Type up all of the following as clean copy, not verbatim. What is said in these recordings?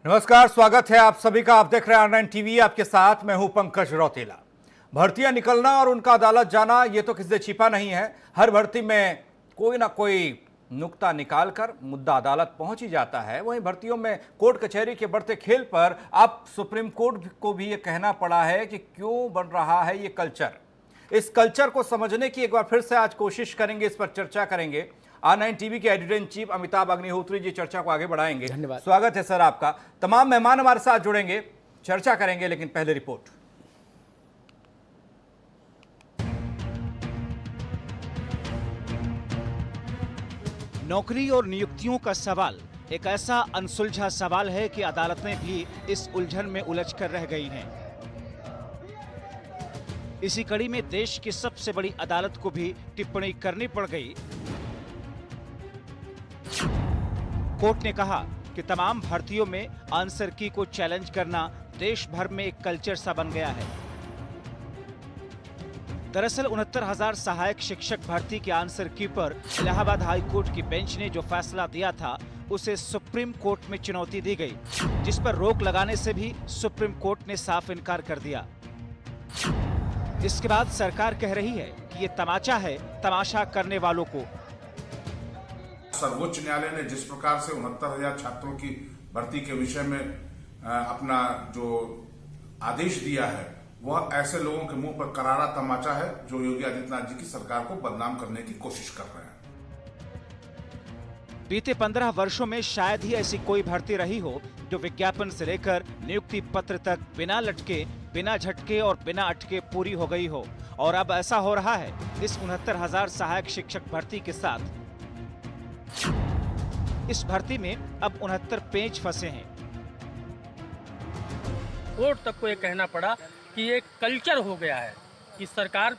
नमस्कार, स्वागत है आप सभी का। आप देख रहे हैं R9 टीवी। आपके साथ मैं हूं पंकज रौतेला। भर्तियां निकलना और उनका अदालत जाना ये तो किसी से छिपा नहीं है। हर भर्ती में कोई ना कोई नुक्ता निकालकर मुद्दा अदालत पहुंच ही जाता है। वहीं भर्तियों में कोर्ट कचहरी के बढ़ते खेल पर अब सुप्रीम कोर्ट को भी ये कहना पड़ा है कि क्यों बन रहा है ये कल्चर। इस कल्चर को समझने की एक बार फिर से आज कोशिश करेंगे, इस पर चर्चा करेंगे। R9 टीवी के editor in chief Amitabh Agnihotri ji चर्चा को आगे बढ़ाएंगे। धन्यवाद। स्वागत है सर आपका। तमाम मेहमान हमारे साथ जुड़ेंगे, चर्चा करेंगे, लेकिन पहले रिपोर्ट। नौकरी और नियुक्तियों का सवाल एक ऐसा अनसुलझा सवाल है कि अदालतें भी इस उलझन में उलझ कर रह गई हैं। इसी कड़ी में देश की सबसे बड़ी अदालत को भी टिप्पणी करनी पड़ गई। कोर्ट ने कहा कि तमाम भर्तियों में आंसर की को चैलेंज करना देश भर में एक कल्चर सा बन गया है। दरअसल 69,000 सहायक शिक्षक भर्ती के आंसर की पर इलाहाबाद हाई कोर्ट की बेंच ने जो फैसला दिया था उसे सुप्रीम कोर्ट में चुनौती दी गई, जिस पर रोक लगाने से भी सुप्रीम कोर्ट ने साफ इनकार कर दिया। इसके बाद सरकार कह रही है कि ये तमाचा है तमाशा करने वालों को। सर्वोच्च न्यायालय ने जिस प्रकार से 69,000 छात्रों की भर्ती के विषय में अपना जो आदेश दिया है वह ऐसे लोगों के मुंह पर करारा तमाचा है जो योगी आदित्यनाथ जी की सरकार को बदनाम करने की कोशिश कर रहे हैं। बीते 15 वर्षों में शायद ही ऐसी कोई भर्ती रही हो जो विज्ञापन से लेकर नियुक्ति पत्र तक बिना लटके, बिना झटके और बिना अटके पूरी हो गई हो। और अब ऐसा हो रहा है इस 69,000 सहायक शिक्षक भर्ती के साथ। इस भर्ती में अब 69 पेंच फंसे हैं। कोर्ट तक को ये कहना पड़ा कि ये कल्चर हो गया है कि सरकार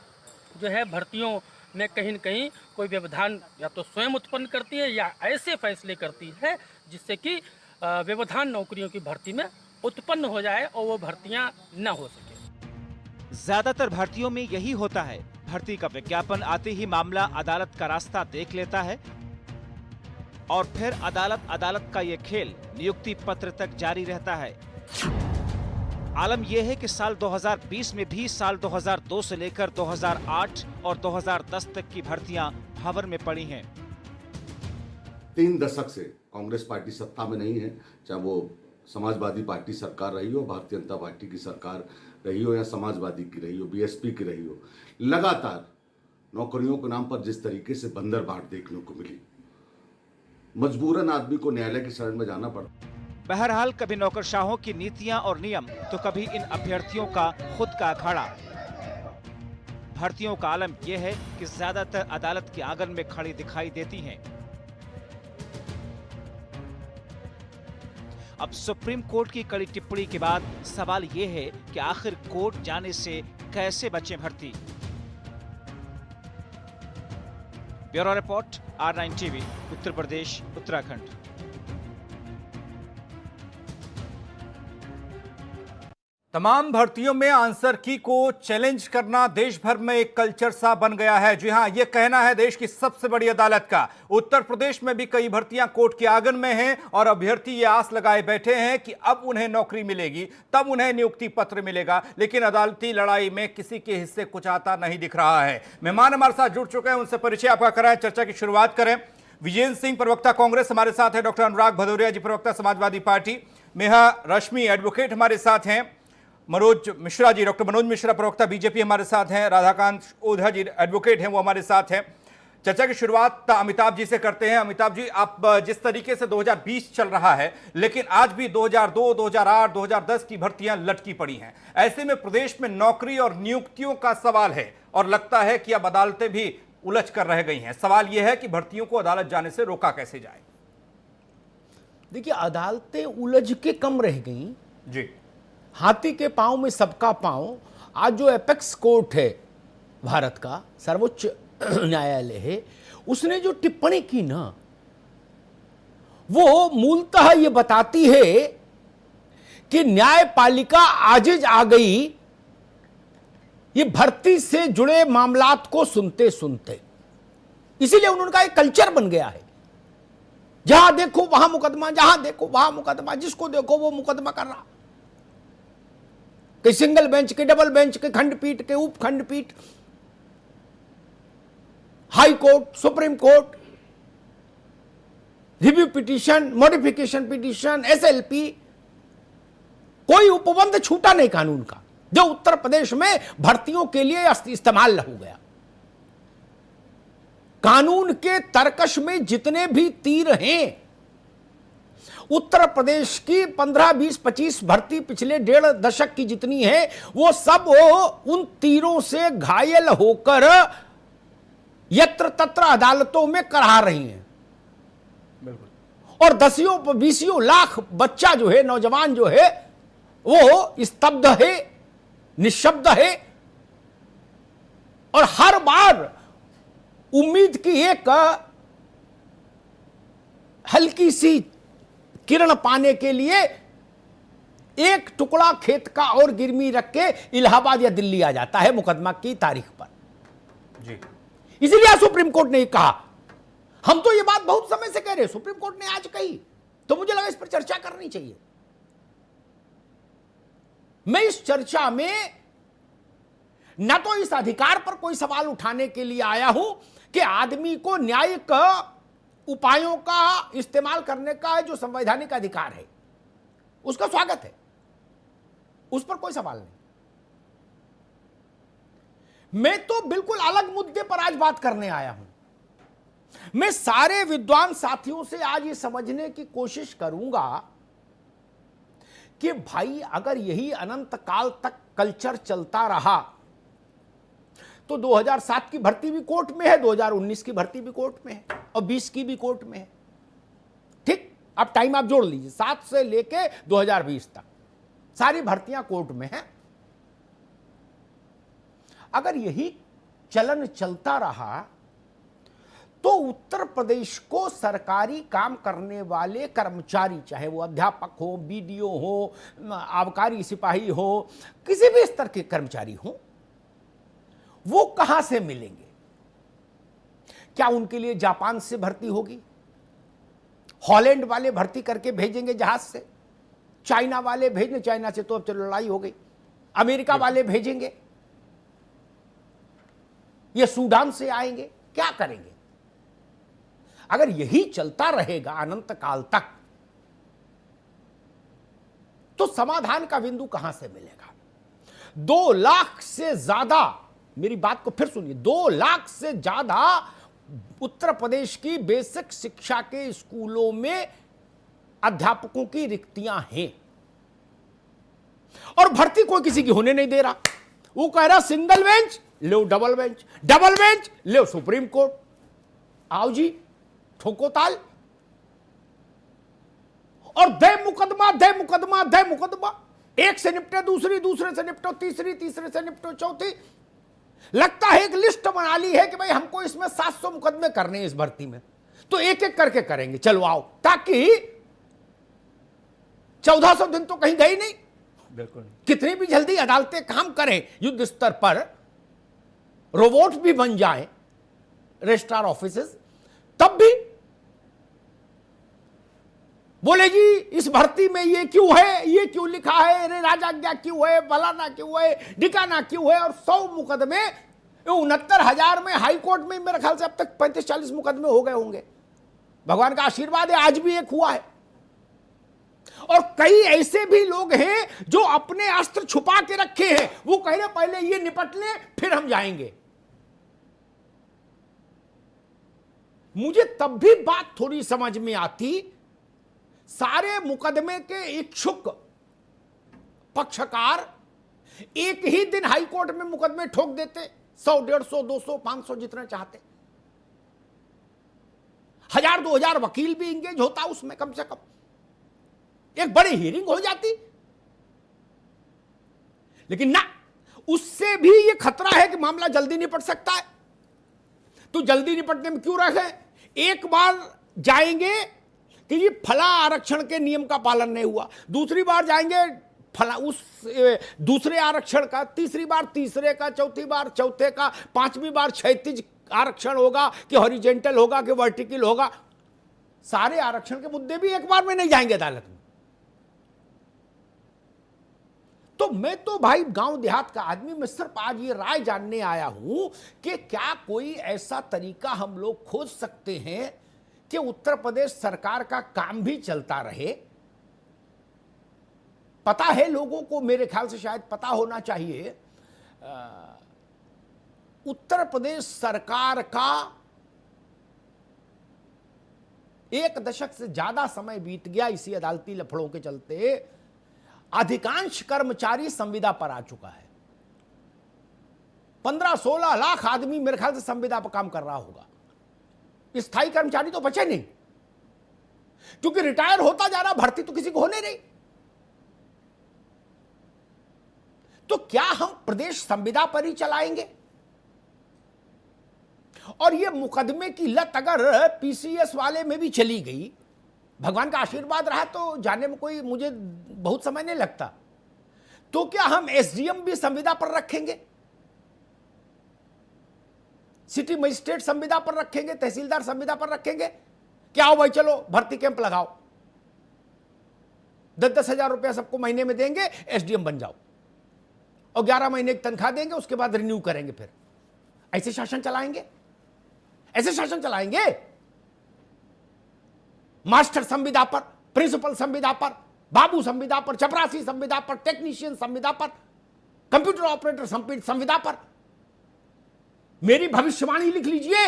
जो है भर्तियों में कहीं न कहीं कोई व्यवधान या तो स्वयं उत्पन्न करती है या ऐसे फैसले करती है जिससे कि व्यवधान नौकरियों की भर्ती में उत्पन्न हो जाए और वो भर्तियां न हो सके। ज्यादातर भर्तियों में यही होता है। भर्ती का विज्ञापन आते ही मामला अदालत का रास्ता देख लेता है और फिर अदालत का ये खेल नियुक्ति पत्र तक जारी रहता है। आलम यह है कि साल 2020 में भी साल 2002 से लेकर 2008 और 2010 तक की भर्तियां भंवर में पड़ी हैं। 3 दशक से कांग्रेस पार्टी सत्ता में नहीं है, चाहे वो समाजवादी पार्टी सरकार रही हो, भारतीय जनता पार्टी की सरकार रही हो या समाजवादी की रही हो, बीएसपी की रही हो। लगातार नौकरियों के नाम पर जिस तरीके से बंदरबाट देखने को मिली, मजबूरन आदमी को न्यायालय की शरण में जाना पड़ता। बहरहाल कभी नौकरशाहों की नीतियां और नियम तो कभी इन अभ्यर्थियों का खुद का अखाड़ा। भर्तियों का आलम यह है कि ज्यादातर अदालत के आंगन में खड़ी दिखाई देती हैं। अब सुप्रीम कोर्ट की कड़ी टिप्पणी के बाद सवाल यह है कि आखिर कोर्ट जाने से कैसे बचे भर्ती। Bureau report R9 TV, Uttar Pradesh, Uttarakhand. तमाम भर्तियों में आंसर की को चैलेंज करना देश भर में एक कल्चर सा बन गया है। जी हां, यह कहना है देश की सबसे बड़ी अदालत का। उत्तर प्रदेश में भी कई भर्तियां कोर्ट के आंगन में हैं और अभ्यर्थी ये आस लगाए बैठे हैं कि अब उन्हें नौकरी मिलेगी, तब उन्हें नियुक्ति पत्र मिलेगा। लेकिन अदालती लड़ाई में किसी के हिस्से कुछ आता नहीं दिख रहा है। मेहमान हमारे साथ जुड़ चुके हैं, उनसे परिचय आपका कराएं, चर्चा की शुरुआत करें। विजेंद्र सिंह, प्रवक्ता कांग्रेस, हमारे साथ है। डॉक्टर अनुराग भदौरिया जी, प्रवक्ता समाजवादी पार्टी। मेहा रश्मि, एडवोकेट, हमारे साथ हैं। मनोज मिश्रा जी, डॉक्टर मनोज मिश्रा, प्रवक्ता बीजेपी, हमारे साथ हैं। राधाकांत ओझा जी, एडवोकेट हैं, वो हमारे साथ हैं। चर्चा की शुरुआत अमिताभ जी से करते हैं। अमिताभ जी, आप जिस तरीके से 2020 चल रहा है, लेकिन आज भी 2002, 2008, 2010 की भर्तियां लटकी पड़ी हैं। ऐसे में प्रदेश में नौकरी और नियुक्तियों का सवाल है और लगता है कि अब अदालतें भी उलझ कर रह गई हैं। सवाल यह है कि भर्तियों को अदालत जाने से रोका कैसे जाए। देखिए, अदालतें उलझ के कम रह गई जी। हाथी के पांव में सबका पांव। आज जो एपेक्स कोर्ट है भारत का, सर्वोच्च न्यायालय है, उसने जो टिप्पणी की ना, वो मूलतः ये बताती है कि न्यायपालिका आजिज आ गई ये भर्ती से जुड़े मामलात को सुनते सुनते। इसीलिए उन्होंने कहा एक कल्चर बन गया है। जहां देखो वहां मुकदमा, जहां देखो वहां मुकदमा, जिसको देखो वो मुकदमा कर रहा। कहीं सिंगल बेंच के, डबल बेंच के, खंडपीठ के, उप खंडपीठ, high court, supreme court, review petition, modification petition, SLP, कोई उपबंध छूटा नहीं कानून का जो उत्तर प्रदेश में भर्तियों के लिए इस्तेमाल हो गया। कानून के तर्कश में जितने भी तीर हैं, उत्तर प्रदेश की 15, 20, 25 भर्ती पिछले 1.5 दशक की जितनी है, वो सब उन तीरों से घायल होकर यत्र तत्र अदालतों में करा रही हैं। और 10 20 लाख बच्चा जो है, नौजवान जो है, वो स्तब्ध है, निशब्द है, और हर बार उम्मीद की एक हल्की सी किरण पाने के लिए एक टुकड़ा खेत का और गिरवी रख के इलाहाबाद या दिल्ली आ जाता है मुकदमा की तारीख पर। जी, इसीलिए सुप्रीम कोर्ट ने कहा। हम तो ये बात बहुत समय से कह रहे हैं, सुप्रीम कोर्ट ने आज कही, तो मुझे लगा इस पर चर्चा करनी चाहिए। मैं इस चर्चा में न तो इस अधिकार पर कोई सवाल उठाने के लिए आया हूं कि आदमी को न्यायिक उपायों का इस्तेमाल करने का जो संवैधानिक अधिकार है, उसका स्वागत है, उस पर कोई सवाल नहीं। मैं तो बिल्कुल अलग मुद्दे पर आज बात करने आया हूं। मैं सारे विद्वान साथियों से आज ये समझने की कोशिश करूंगा कि भाई अगर यही अनंत काल तक कल्चर चलता रहा तो 2007 की भर्ती भी कोर्ट में है, 2019 की भर्ती भी कोर्ट में है, और 20 की भी कोर्ट में है। ठीक, अब टाइम आप जोड़ लीजिए, 7 से लेके 2020 तक सारी भर्तियां कोर्ट में हैं। अगर यही चलन चलता रहा तो उत्तर प्रदेश को सरकारी काम करने वाले कर्मचारी, चाहे वो अध्यापक हो, बीडीओ हो, आबकारी सिपाही हो, किसी भी स्तर के कर्मचारी हो, वो कहां से मिलेंगे? क्या उनके लिए जापान से भर्ती होगी? हॉलैंड वाले भर्ती करके भेजेंगे जहाज से? चाइना वाले भेजने, चाइना से तो अब चलो लड़ाई हो गई, अमेरिका वाले भेजेंगे? ये सूडान से आएंगे? क्या करेंगे? अगर यही चलता रहेगा अनंत काल तक तो समाधान का बिंदु कहां से मिलेगा? 2 लाख से ज्यादा, मेरी बात को फिर सुनिए, 2 लाख से ज्यादा उत्तर प्रदेश की बेसिक शिक्षा के स्कूलों में अध्यापकों की रिक्तियां हैं और भर्ती कोई किसी की होने नहीं दे रहा। वो कह रहा सिंगल बेंच लो, डबल बेंच, डबल बेंच लो सुप्रीम कोर्ट, आओ जी ठोको ताल, और दे मुकदमा, दे मुकदमा, दे मुकदमा, एक से निपटे दूसरी, दूसरे से निपटो तीसरी, तीसरे से निपटो चौथी। लगता है एक लिस्ट बना ली है कि भाई हमको इसमें 700 मुकदमे करने हैं इस भर्ती में, तो एक एक करके करेंगे, चलो आओ, ताकि 1400 दिन तो कहीं गई नहीं। बिल्कुल, कितनी भी जल्दी अदालतें काम करें, युद्ध स्तर पर रोबोट भी बन जाएं रजिस्ट्रार ऑफिसेस, तब भी बोले जी इस भर्ती में ये क्यों है, ये क्यों लिखा है, अरे राजाज्ञा क्यों है, फलाना क्यों है, ढिकाना क्यों है, और 100 मुकदमे 69,000 में हाई कोर्ट में मेरे ख्याल से अब तक 35-40 मुकदमे हो गए होंगे। भगवान का आशीर्वाद है आज भी एक हुआ है। और कई ऐसे भी लोग हैं जो अपने अस्त्र छुपा के रखे हैं, वो कह रहे पहले ये निपट लें फिर हम जाएंगे। मुझे तब भी बात थोड़ी समझ में आती, सारे मुकदमे के इच्छुक पक्षकार एक ही दिन हाई कोर्ट में मुकदमे ठोक देते, 100, 150, 200, 500 जितना चाहते, 1000-2000 वकील भी इंगेज होता उसमें, कम से कम एक बड़ी हियरिंग हो जाती। लेकिन ना, उससे भी ये खतरा है कि मामला जल्दी निपट सकता है। तो जल्दी निपटने में क्यों रखे? एक बार जाएंगे कि ये फला आरक्षण के नियम का पालन नहीं हुआ, दूसरी बार जाएंगे फला उस दूसरे आरक्षण का, तीसरी बार तीसरे का, चौथी बार चौथे का, 5वीं बार क्षैतिज आरक्षण होगा कि हॉरिजेंटल होगा कि वर्टिकल होगा। सारे आरक्षण के मुद्दे भी एक बार में नहीं जाएंगे अदालत में। तो मैं तो भाई गांव देहात का आदमी, मैं सिर्फ आज ये राय जानने आया हूं कि क्या कोई ऐसा तरीका हम लोग खोज सकते हैं कि उत्तर प्रदेश सरकार का काम भी चलता रहे। पता है लोगों को, मेरे ख्याल से शायद पता होना चाहिए, उत्तर प्रदेश सरकार का 1 दशक से ज्यादा समय बीत गया इसी अदालती लफड़ों के चलते। अधिकांश कर्मचारी संविदा पर आ चुका है। 15-16 लाख आदमी मेरे ख्याल से संविदा पर काम कर रहा होगा। स्थायी कर्मचारी तो बचे नहीं, क्योंकि रिटायर होता जा रहा, भर्ती तो किसी को होने नहीं। तो क्या हम प्रदेश संविदा पर ही चलाएंगे? और ये मुकदमे की लत अगर पीसीएस वाले में भी चली गई, भगवान का आशीर्वाद रहा तो जाने में कोई मुझे बहुत समय नहीं लगता, तो क्या हम एसडीएम भी संविदा पर रखेंगे? सिटी मजिस्ट्रेट संविदा पर रखेंगे? तहसीलदार संविदा पर रखेंगे? क्या हो भाई, चलो भर्ती कैंप लगाओ, 10-10 हजार रुपया सबको महीने में देंगे, एसडीएम बन जाओ, और 11 महीने की तनख्वाह देंगे, उसके बाद रिन्यू करेंगे। फिर ऐसे शासन चलाएंगे? ऐसे शासन चलाएंगे? मास्टर संविदा पर, प्रिंसिपल संविदा पर, बाबू संविदा पर, चपरासी संविदा पर, टेक्नीशियन संविदा पर, कंप्यूटर ऑपरेटर संविदा पर। मेरी भविष्यवाणी लिख लीजिए,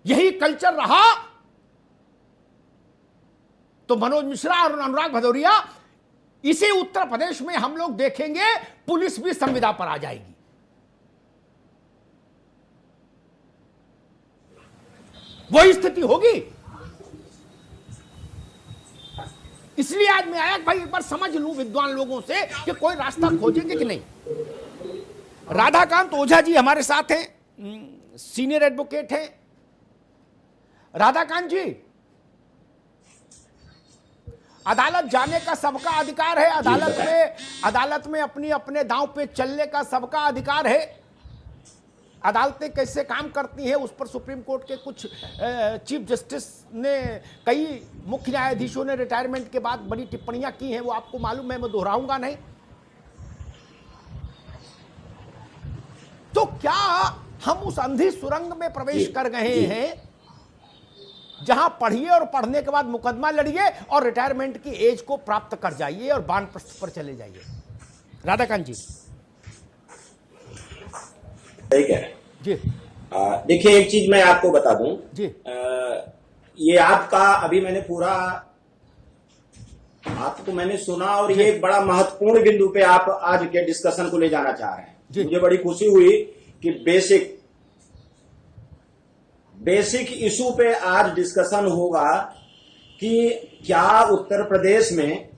यही कल्चर रहा तो मनोज मिश्रा और अनुराग भदौरिया, इसी उत्तर प्रदेश में हम लोग देखेंगे पुलिस भी संविदा पर आ जाएगी। वही स्थिति होगी। इसलिए आज मैं आया भाई एक बार समझ लूं विद्वान लोगों से कि कोई रास्ता खोजेंगे कि नहीं। राधाकांत ओझा जी हमारे साथ हैं, सीनियर एडवोकेट हैं। राधाकांत जी, अदालत जाने का सबका अधिकार है, अदालत में अपनी अपने दांव पे चलने का सबका अधिकार है। अदालतें कैसे काम करती हैं उस पर सुप्रीम कोर्ट के कुछ चीफ जस्टिस ने, कई मुख्य न्यायाधीशों ने रिटायरमेंट के बाद बड़ी टिप्पणियां की हैं, वो आपको मालूम है, मैं दोहराऊंगा नहीं। तो क्या हम उस अंधी सुरंग में प्रवेश कर गए हैं जहां पढ़िए और पढ़ने के बाद मुकदमा लड़िए और रिटायरमेंट की एज को प्राप्त कर जाइए और वानप्रस्थ पर चले जाइए? राधाकांत जी। ठीक है जी। देखिए, एक चीज मैं आपको बता दूं जी। ये आपका अभी मैंने पूरा आपको मैंने सुना, और ये एक बड़ा महत्वपूर्ण बिंदु पे आप आज के डिस्कशन को ले जाना चाह रहे हैं। मुझे बड़ी खुशी हुई कि बेसिक इशू पे आज डिस्कशन होगा कि क्या उत्तर प्रदेश में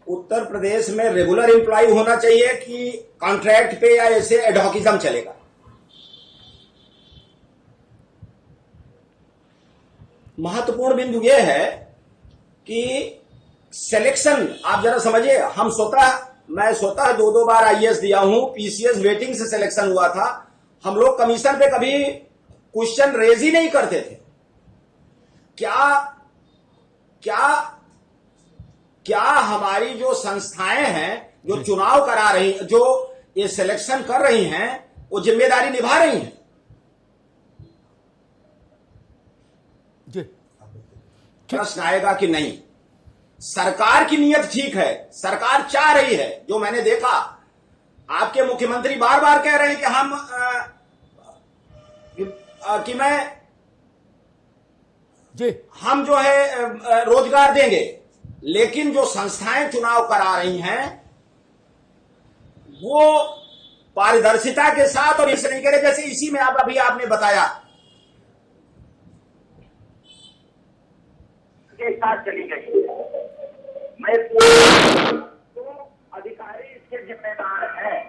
उत्तर प्रदेश में रेगुलर एम्प्लॉय होना चाहिए कि कॉन्ट्रैक्ट पे, या ऐसे एडहॉकिज्म चलेगा। महत्वपूर्ण बिंदु यह है कि सिलेक्शन, आप जरा समझिए, मैं स्वतः 2 बार आईएएस दिया हूं, पीसीएस वेटिंग से सिलेक्शन हुआ था। हम लोग कमीशन पे कभी क्वेश्चन रेज ही नहीं करते थे। क्या हमारी जो संस्थाएं हैं जो चुनाव करा रही, जो ये सिलेक्शन कर रही हैं, वो जिम्मेदारी निभा रही हैं? जी। प्रश्न आएगा कि नहीं। सरकार की नीयत ठीक है, सरकार चाह रही है। जो मैंने देखा, आपके मुख्यमंत्री बार बार कह रहे हैं कि हम जो है रोजगार देंगे, लेकिन जो संस्थाएं चुनाव करा रही हैं वो पारदर्शिता के साथ और इस नहीं करे, जैसे इसी में आपने बताया के साथ चली गई। मैं तो अधिकारी इसके जिम्मेदार हैं।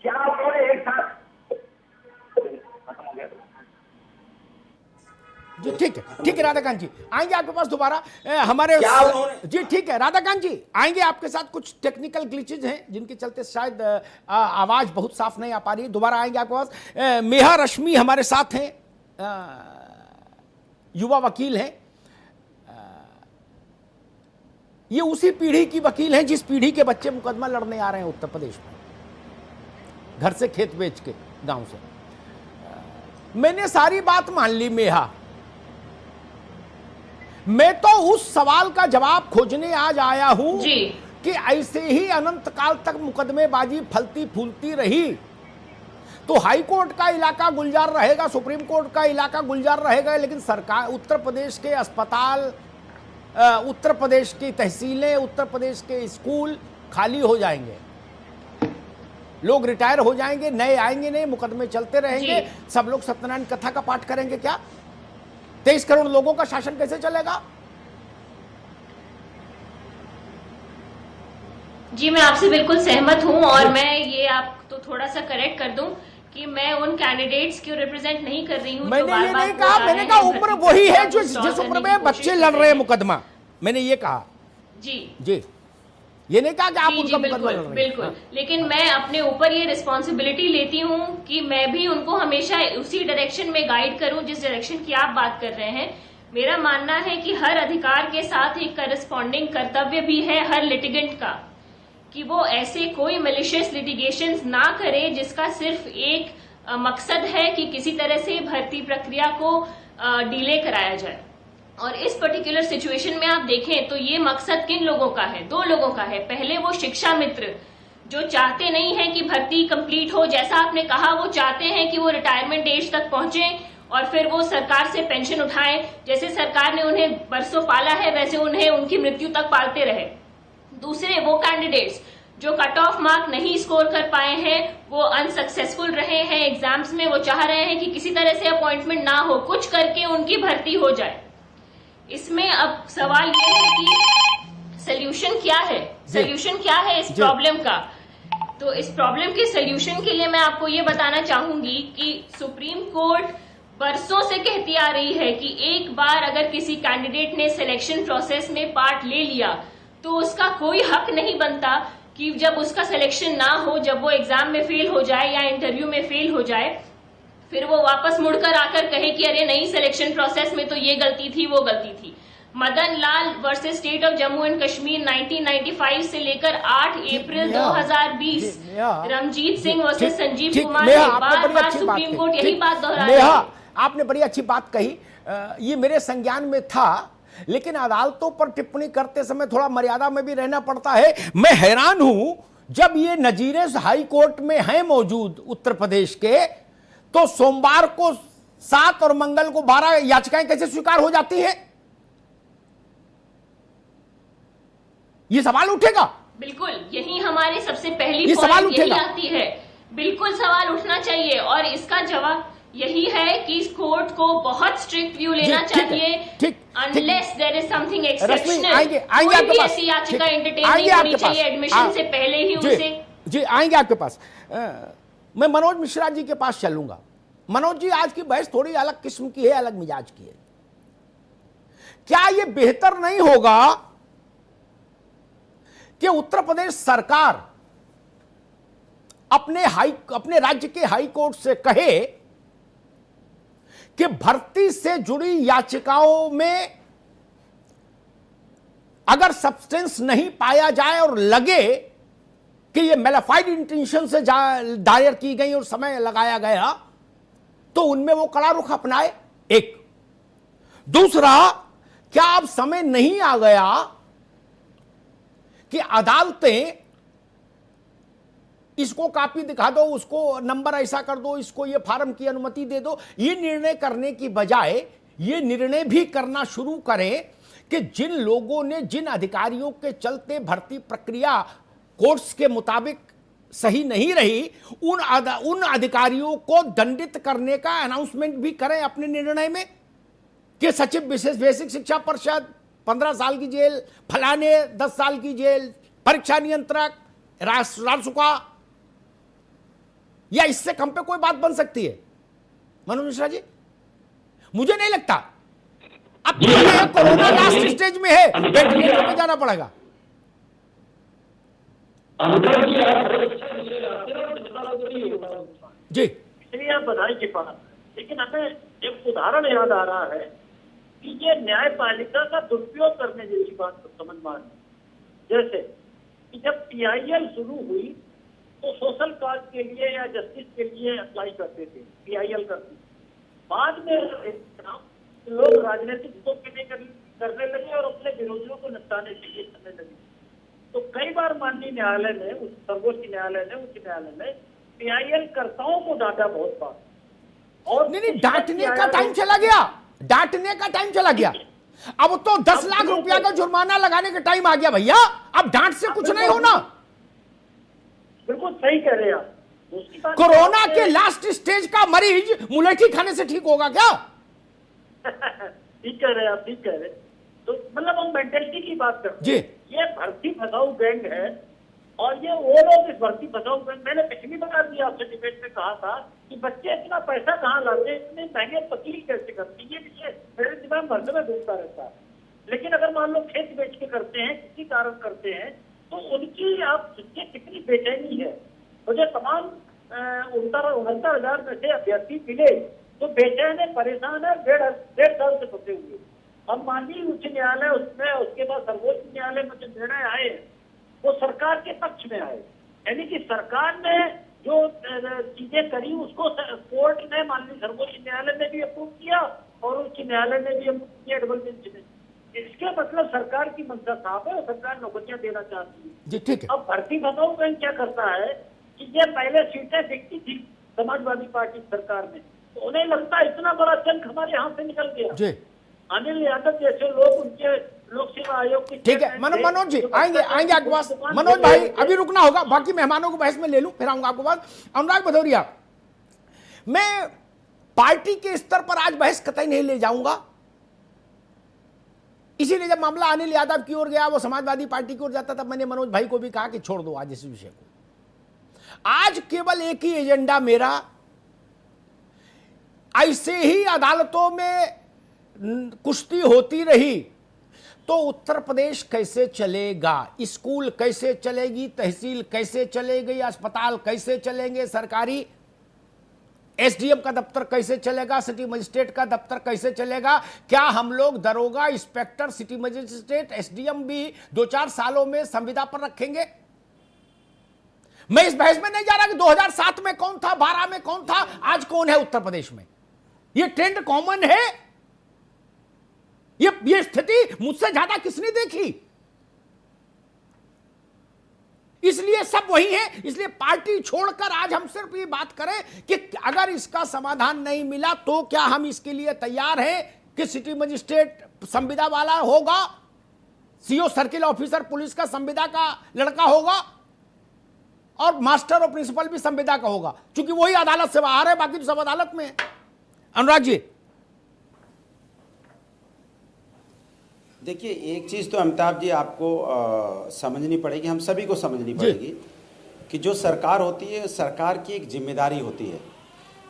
क्या उन्होंने एक साथ खत्म हो गया? जी ठीक है राधाकांत जी, आएंगे आपके पास दोबारा। हमारे क्या उन्होंने- जी ठीक है राधाकांत जी, आएंगे आपके साथ। कुछ टेक्निकल ग्लिचेज हैं जिनके चलते शायद आवाज बहुत साफ नहीं आ पा रही है, दोबारा आएंगे आपके पास। मेहा रश्मि हमारे साथ हैं, युवा वकील हैं। ये उसी पीढ़ी की वकील हैं जिस पीढ़ी के बच्चे मुकदमा लड़ने आ रहे हैं उत्तर प्रदेश में, घर से खेत बेच के, गांव से। मैंने सारी बात मान ली मेहा, मैं तो उस सवाल का जवाब खोजने आज आया हूं जी। कि ऐसे ही अनंत काल तक मुकदमेबाजी फलती फूलती रही तो हाई कोर्ट का इलाका गुलजार रहेगा, सुप्रीम कोर्ट का इलाका गुलजार रहेगा, लेकिन सरकार, उत्तर प्रदेश के अस्पताल, उत्तर प्रदेश की तहसीलें, उत्तर प्रदेश के स्कूल खाली हो जाएंगे, लोग रिटायर हो जाएंगे, नए आएंगे नहीं, मुकदमे चलते रहेंगे, सब लोग सत्यनारायण कथा का पाठ करेंगे। क्या 23 करोड़ लोगों का शासन कैसे चलेगा? जी मैं आपसे बिल्कुल सहमत हूं, और मैं ये आप तो थोड़ा सा करेक्ट कर दूं कि मैं उन कैंडिडेट्स को रिप्रेजेंट नहीं कर रही हूं। मैंने ये नहीं कहा, मैंने कहा उम्र वही है जो जिस उम्र में बच्चे लड़ रहे हैं मुकदमा, मैंने ये कहा। जी ये नहीं कहा कि आप उनका मुकदमा लड़ रहे हैं। बिल्कुल, लेकिन मैं अपने ऊपर ये रिस्पॉन्सिबिलिटी लेती हूँ कि मैं भी उनको हमेशा उसी डायरेक्शन में गाइड करूँ जिस डायरेक्शन की आप बात कर रहे हैं। मेरा मानना है कि हर अधिकार के साथ एक करस्पॉन्डिंग कर्तव्य भी है हर लिटिगेंट का, कि वो ऐसे कोई मैलिशियस लिटिगेशंस ना करे जिसका सिर्फ एक मकसद है कि किसी तरह से भर्ती प्रक्रिया को डिले कराया जाए। और इस पर्टिकुलर सिचुएशन में आप देखें तो ये मकसद किन लोगों का है? 2 लोगों का है। पहले वो शिक्षा मित्र जो चाहते नहीं है कि भर्ती कंप्लीट हो, जैसा आपने कहा, वो चाहते हैं कि वो रिटायरमेंट एज तक पहुंचे और फिर वो सरकार से पेंशन उठाएं। जैसे सरकार ने उन्हें बरसों पाला है वैसे उन्हें उनकी मृत्यु तक पालते रहे। दूसरे वो कैंडिडेट्स जो कट ऑफ मार्क नहीं स्कोर कर पाए हैं, वो अनसक्सेसफुल रहे हैं एग्जाम्स में, वो चाह रहे हैं कि किसी तरह से अपॉइंटमेंट ना हो, कुछ करके उनकी भर्ती हो जाए। इसमें अब सवाल ये है कि सोल्यूशन क्या है? सोल्यूशन क्या है इस प्रॉब्लम का? तो इस प्रॉब्लम के सोल्यूशन के लिए मैं आपको ये बताना चाहूंगी कि सुप्रीम कोर्ट बरसों से कहती आ रही है कि एक बार अगर किसी कैंडिडेट ने सिलेक्शन प्रोसेस में पार्ट ले लिया तो उसका कोई हक नहीं बनता कि जब उसका सिलेक्शन ना हो, जब वो एग्जाम में फेल हो जाए या इंटरव्यू में फेल हो जाए, फिर वो वापस मुड़कर आकर कहे कि अरे नहीं, सिलेक्शन प्रोसेस में तो ये गलती थी, वो गलती थी। Madan Lal versus state of Jammu and Kashmir 1995 से लेकर 8 अप्रैल 2020, रमजीत सिंह वर्सेस संजीव कुमार ने बार बार सुप्रीम कोर्ट यही बात दोहराई। आपने बड़ी अच्छी बात कही, ये मेरे संज्ञान में था, लेकिन अदालतों पर टिप्पणी करते समय थोड़ा मर्यादा में भी रहना पड़ता है। मैं हैरान हूं जब ये नजीरे हाई कोर्ट में हैं मौजूद उत्तर प्रदेश के, तो सोमवार को 7 और मंगल को 12 याचिकाएं कैसे स्वीकार हो जाती हैं? ये सवाल उठेगा। बिल्कुल, यही हमारी सबसे पहली ये सवाल उठेगा, आती है। बिल्कुल सवाल उठना चाहिए और इसका जवाब यही है कि इस कोर्ट को बहुत स्ट्रिक्ट व्यू लेना चाहिए। Unless there is something exceptional, आएंगे कोई भी ऐसी याचिका एंटरटेन नहीं होनी चाहिए एडमिशन से पहले ही उसे। जी आएंगे आपके पास। मैं मनोज मिश्रा जी के पास चलूंगा। मनोज जी, आज की बहस थोड़ी अलग किस्म की है, अलग मिजाज की है। क्या यह बेहतर नहीं होगा कि उत्तर प्रदेश सरकार अपने राज्य के हाई कोर्ट से कहे कि भर्ती से जुड़ी याचिकाओं में अगर सब्सटेंस नहीं पाया जाए और लगे कि ये मेलाफाइड इंटेंशन से दायर की गई और समय लगाया गया, तो उनमें वो कड़ा रुख अपनाए। एक दूसरा, क्या अब समय नहीं आ गया कि अदालतें इसको कॉपी दिखा दो, उसको नंबर ऐसा कर दो, इसको ये फार्म की अनुमति दे दो, ये निर्णय करने की बजाय ये निर्णय भी करना शुरू करें कि जिन लोगों ने, जिन अधिकारियों के चलते भर्ती प्रक्रिया कोर्ट्स के मुताबिक सही नहीं रही, उन अधिकारियों को दंडित करने का अनाउंसमेंट भी करें अपने निर्णय में कि सचिव विशेष बेसिक शिक्षा परिषद 15 साल की जेल, फलाने 10 साल की जेल, परीक्षा नियंत्रक, रासुका, या इससे कम पे कोई बात बन सकती है? मनोज मिश्रा जी, मुझे नहीं लगता अब तो ये कोरोना लास्ट स्टेज में है, वेंटिलेटर पे जाना पड़ेगा। जी इसलिए आप बधाई की बात है, लेकिन हमें एक उदाहरण याद आ रहा है कि ये न्यायपालिका का दुरुपयोग करने जैसी बात को समझ में आ रही है। जैसे कि जब PIL शुरू हुई तो सोशल काज के लिए या जस्टिस के लिए अप्लाई करते थे, PIL करते थे। बाद में लोग राजनीतिक हितों के लिए करने लगे और अपने विरोधियों को निपटाने के लिए करने लगे। तो कई बार माननीय न्यायालय ने, सर्वोच्च न्यायालय ने, उच्च न्यायालय ने PIL कर्ताओं को डांटा बहुत बार। और नहीं, डांटने का टाइम चला गया, डांटने का टाइम चला गया। अब तो 10 लाख रुपया का जुर्माना लगाने का टाइम आ गया भैया। अब डांट से कुछ नहीं होना। बिल्कुल सही कह रहे हैं आप। दूसरी बात, कोरोना के लास्ट स्टेज का मरीज मुलेठी खाने से ठीक होगा क्या? ठीक कह रहे हैं आप, ठीक कह रहे हैं। तो मतलब हम मेंटेलिटी की बात करते हैं। जी। ये भर्ती फसाऊ गैंग है और ये वो लोग इस भर्ती फसाऊ गैंग, मैंने पिछली बार भी आपसे डिबेट में कहा था कि बच्चे इतना पैसा कहाँ लाते हैं, इतने महंगे वकील कैसे करते हैं, ये विषय मेरे दिमाग भर में घूमता रहता है। लेकिन अगर मान लो खेत बेच के करते हैं, किसी कारण करते हैं, तो उनकी आप सोचिए कितनी बेचैनी है। मुझे तमाम 69,000 में से अभ्यर्थी मिले तो बेचैन है, परेशान है, डेढ़ साल से फंसे हुए। अब माननीय उच्च न्यायालय उसमें, उसके बाद सर्वोच्च न्यायालय में जो निर्णय आए वो सरकार के पक्ष में आए, यानी कि सरकार ने जो चीजें करी उसको कोर्ट ने, माननीय सर्वोच्च न्यायालय ने भी अप्रूव किया और उच्च न्यायालय ने भी अप्रूव किया डबल बेंच ने। इसके मतलब सरकार की मंशा साफ है और सरकार नौकरियां देना चाहती है। जी ठीक है। अब भर्ती फसाऊ बैंक क्या करता है कि ये पहले सीटें दिखती थी समाजवादी पार्टी सरकार में, तो उन्हें लगता है इतना बड़ा चंक हमारे हाथ से निकल गया। जी अनिल यादव जैसे लोग उनके लोक सेवा आयोग की, ठीक है। मनोज जी आएंगे आपके पास। मनोज भाई अभी रुकना होगा, बाकी मेहमानों को बहस में ले लूं, फिर आऊंगा आपके पास। अनुराग भदौरिया, मैं पार्टी के स्तर पर आज बहस कतई नहीं ले जाऊंगा, इसीलिए जब मामला अनिल यादव की ओर गया, वो समाजवादी पार्टी की ओर जाता, तब मैंने मनोज भाई को भी कहा कि छोड़ दो आज इस विषय को। आज केवल एक ही एजेंडा मेरा, ऐसे ही अदालतों में कुश्ती होती रही तो उत्तर प्रदेश कैसे चलेगा, स्कूल कैसे चलेगी, तहसील कैसे चलेगी, अस्पताल कैसे चलेंगे, सरकारी SDM का दफ्तर कैसे चलेगा, सिटी मजिस्ट्रेट का दफ्तर कैसे चलेगा, क्या हम लोग दरोगा, इंस्पेक्टर, सिटी मजिस्ट्रेट, SDM भी 2-4 सालों में संविदा पर रखेंगे? मैं इस बहस में नहीं जा रहा कि 2007 में कौन था, 12 में कौन था, आज कौन है उत्तर प्रदेश में। यह ट्रेंड कॉमन है, ये स्थिति मुझसे ज्यादा किसने देखी, इसलिए सब वही है। इसलिए पार्टी छोड़कर आज हम सिर्फ ये बात करें कि अगर इसका समाधान नहीं मिला तो क्या हम इसके लिए तैयार हैं कि सिटी मजिस्ट्रेट संविदा वाला होगा, CO सर्किल ऑफिसर पुलिस का संविदा का लड़का होगा और मास्टर और प्रिंसिपल भी संविदा का होगा, क्योंकि वही अदालत से बाहर है, बाकी तो सब अदालत में है। अनुराग जी देखिए, एक चीज़ तो अमिताभ जी आपको समझनी पड़ेगी, हम सभी को समझनी पड़ेगी कि जो सरकार होती है, सरकार की एक जिम्मेदारी होती है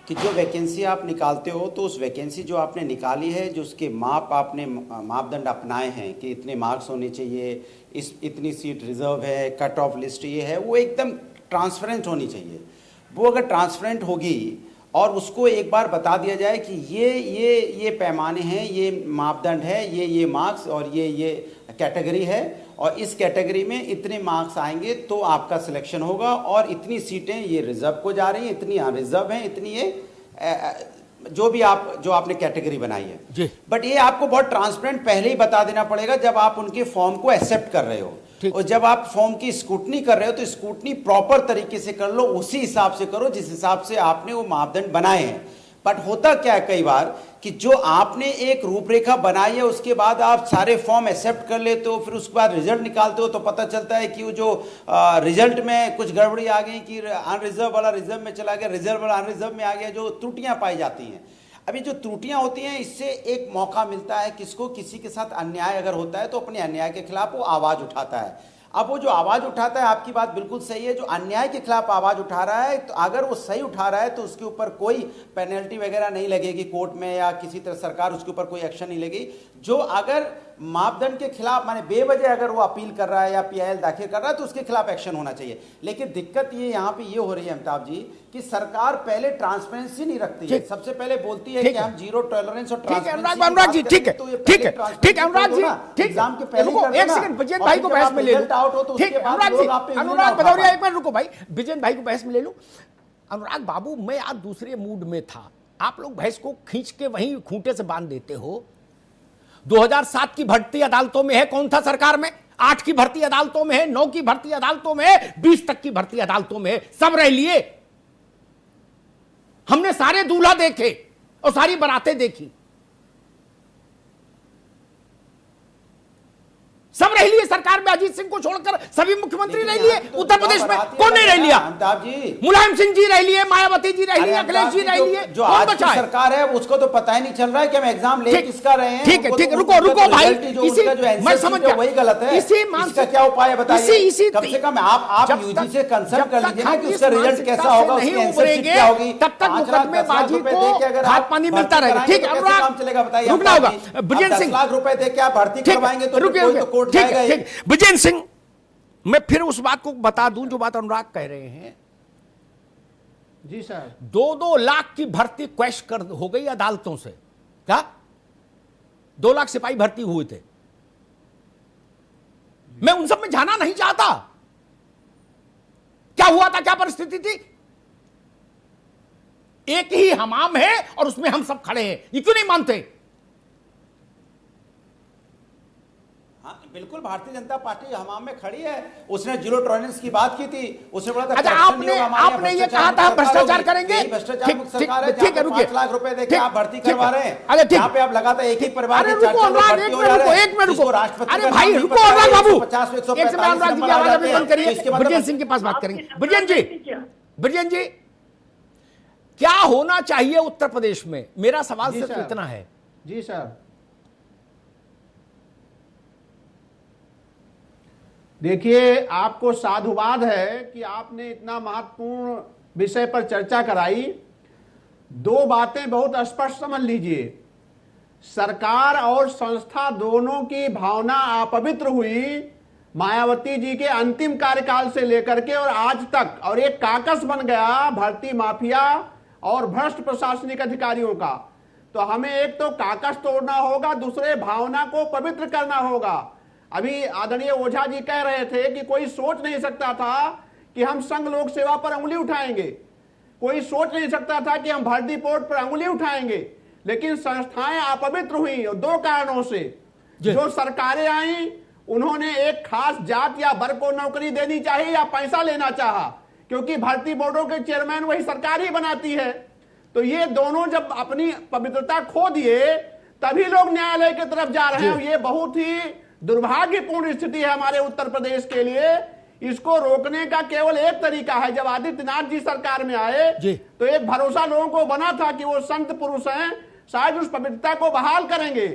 कि जो वैकेंसी आप निकालते हो तो उस वैकेंसी जो आपने निकाली है, जो उसके आपने मापदंड अपनाए हैं कि इतने मार्क्स होने चाहिए, इतनी सीट रिजर्व है, कट ऑफ लिस्ट ये है, वो एकदम ट्रांसपेरेंट होनी चाहिए। वो अगर ट्रांसपेरेंट होगी और उसको एक बार बता दिया जाए कि ये पैमाने हैं, ये मापदंड है, ये मार्क्स और ये कैटेगरी है और इस कैटेगरी में इतने मार्क्स आएंगे तो आपका सिलेक्शन होगा और इतनी सीटें ये रिजर्व को जा रही हैं, इतनी रिजर्व हैं, इतनी ये जो आपने कैटेगरी बनाई है। बट ये आपको बहुत ट्रांसपेरेंट पहले ही बता देना पड़ेगा जब आप उनके फॉर्म को एक्सेप्ट कर रहे हो, और जब आप फॉर्म की स्क्रूटनी कर रहे हो तो स्क्रूटनी प्रॉपर तरीके से कर लो, उसी हिसाब से करो जिस हिसाब से आपने वो मापदंड बनाए हैं। बट होता क्या है कई बार कि जो आपने एक रूपरेखा बनाई है उसके बाद आप सारे फॉर्म एक्सेप्ट कर लेते हो, फिर उसके बाद रिजल्ट निकालते हो तो पता चलता है कि वो जो रिजल्ट में कुछ गड़बड़ी आ गई कि अनरिजर्व वाला रिजर्व में चला गया, रिजर्व वाला अनरिजर्व में आ गया, जो त्रुटियां पाई जाती हैं। अभी जो त्रुटियां होती हैं, इससे एक मौका मिलता है किसको, किसी के साथ अन्याय अगर होता है तो अपने अन्याय के खिलाफ वो आवाज उठाता है। अब वो जो आवाज उठाता है, आपकी बात बिल्कुल सही है, जो अन्याय के खिलाफ आवाज उठा रहा है, तो अगर वो सही उठा रहा है तो उसके ऊपर कोई पेनल्टी वगैरह नहीं लगेगी कोर्ट में, या किसी तरह सरकार उसके ऊपर कोई एक्शन नहीं लेगी। जो अगर मापदंड के खिलाफ माने बेवजह अगर वो अपील कर रहा है या पीआईएल दाखिल कर रहा है तो उसके खिलाफ एक्शन होना चाहिए। लेकिन दिक्कत ये यहाँ पे ये हो रही है अमिताभ जी कि सरकार पहले ट्रांसपेरेंसी नहीं रखती है। सबसे पहले बोलती है कि हम जीरो टॉलरेंस और अनुराग अनुराग जी ठीक है, ठीक है, ठीक है अनुराग जी, ठीक एग्जाम के पहले रुको एक सेकंड, विजय भाई को बहस में ले लूं। आउट हो तो ठीक उसके है बाद अनुराग लोग जी, आप पे अनुराग भदौरिया एक मिनट रुको भाई, विजय भाई को बहस में ले लूं। अनुराग बाबू, मैं आज दूसरे मूड में था, आप लोग बहस को खींच के वहीं खूंटे से बांध देते हो। 2007 की भर्ती अदालतों में है, कौन था सरकार में? 8 की भर्ती अदालतों में है, 9 की भर्ती अदालतों में है, 20 तक की भर्ती अदालतों में है, सब रह लिए। हमने सारे दूल्हा देखे और सारी बारातें देखी, सब रह लिए सरकार में। अजीत सिंह को छोड़कर सभी मुख्यमंत्री रह लिए। उत्तर प्रदेश में कौन नहीं रह लिया? अमिताभ जी, मुलायम सिंह जी रह लिए, मायावती जी रह लिए, अखिलेश जी रह लिए, जो कौन आज बचा की है? सरकार है उसको तो पता ही नहीं चल रहा है कि हम एग्जाम ले किसका रहे हैं। ठीक है, उनको ठीक है, तो रुको रुको भाई, इसी मैं समझ गया वही गलत है। इसका क्या उपाय है बताइए? इसी कम से कम आप यूजी से कंसल्ट कर लीजिए ना कि उसका रिजल्ट कैसा होगा, उसकी आंसर शीट क्या होगी। तब तक मुकदमेबाजी को खाद पानी मिलता रहेगा। ठीक है अनुराग, काम चलेगा बताइए? रुकना होगा। विजय सिंह, 10 लाख रुपए दे के आप भर्ती करवाएंगे तो कोई तो कोर्ट जाएगा ही। विजय सिंह, मैं फिर उस बात को बता दूं जो बात अनुराग कह रहे हैं। जी सर, 2-2 लाख की भर्ती क्वैश कर हो गई अदालतों से। क्या 2 लाख सिपाही भर्ती हुए थे? मैं उन सब में जाना नहीं चाहता। क्या हुआ था, क्या परिस्थिति थी? एक ही हमाम है और उसमें हम सब खड़े हैं, ये क्यों नहीं मानते? हाँ, बिल्कुल भारतीय जनता पार्टी हमाम में खड़ी है। उसने जीरो टॉलरेंस की बात की थी, उसने बोला था अच्छा, आपने ये कहा था भ्रष्टाचार करेंगे। भ्रष्टाचार मुक्त सरकार है, जहां पे 5 लाख रुपए देके आप भर्ती करवा रहे हैं। अरे ठीक, यहाँ पे आप लगातार एक ही परिवार के 4 लोग भर्ती हो जा रहे हैं। एक मिनट रुको, राष्ट्रपति अरे भाई रुको अनुराग बाबू, 50-145 एक सेकंड अनुराग जी की आवाज अभी बंद करिए, विजय सिंह के पास बात करेंगे। विजय जी, क्या होना चाहिए उत्तर प्रदेश में? मेरा सवाल सिर्फ इतना है। जी सर, देखिए आपको साधुवाद है कि आपने इतना महत्वपूर्ण विषय पर चर्चा कराई। 2 बातें बहुत स्पष्ट समझ लीजिए। सरकार और संस्था दोनों की भावना अपवित्र हुई मायावती जी के अंतिम कार्यकाल से लेकर के और आज तक, और एक काकस बन गया भर्ती माफिया और भ्रष्ट प्रशासनिक अधिकारियों का। तो हमें एक तो काकस तोड़ना होगा, दूसरे भावना को पवित्र करना होगा। अभी आदरणीय ओझा जी कह रहे थे कि कोई सोच नहीं सकता था कि हम संघ लोक सेवा पर अंगुली उठाएंगे, कोई सोच नहीं सकता था कि हम भर्ती बोर्ड पर अंगुली उठाएंगे। लेकिन संस्थाएं अपवित्र हुई 2 कारणों से। जो सरकारें आई उन्होंने एक खास जात या वर्ग को नौकरी देनी चाहिए या पैसा लेना चाहा, क्योंकि भर्ती बोर्डों के चेयरमैन वही सरकार ही बनाती है। तो ये दोनों जब अपनी पवित्रता खो दिए तभी लोग न्यायालय की तरफ जा रहे हैं। ये बहुत ही दुर्भाग्यपूर्ण स्थिति है हमारे उत्तर प्रदेश के लिए। इसको रोकने का केवल एक तरीका है। जब आदित्यनाथ जी सरकार में आए तो एक भरोसा लोगों को बना था कि वो संत पुरुष हैं, शायद उस पवित्रता को बहाल करेंगे।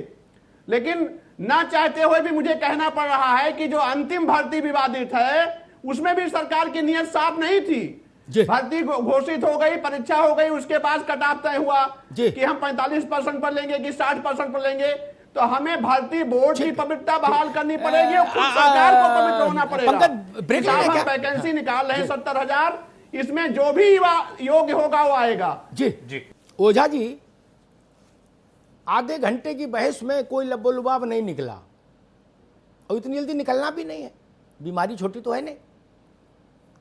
लेकिन ना चाहते हुए भी मुझे कहना पड़ रहा है कि जो अंतिम भर्ती विवादित है उसमें भी सरकार की नीयत साफ नहीं थी। भर्ती घोषित हो गई, परीक्षा हो गई, उसके बाद कट ऑफ तय हुआ कि हम 45% पर लेंगे कि 60% पर लेंगे। तो हमें भर्ती बोर्ड की पवित्रता बहाल करनी पड़ेगी और खुद सरकार को पवित्र होना पड़ेगा। वैकेंसी निकाल रहे हैं 70,000, इसमें जो भी योग्य होगा वो आएगा। जी ओझा जी, आधे घंटे की बहस में कोई लब्बो-लुबाब नहीं निकला और इतनी जल्दी निकलना भी नहीं है। बीमारी छोटी तो है नहीं,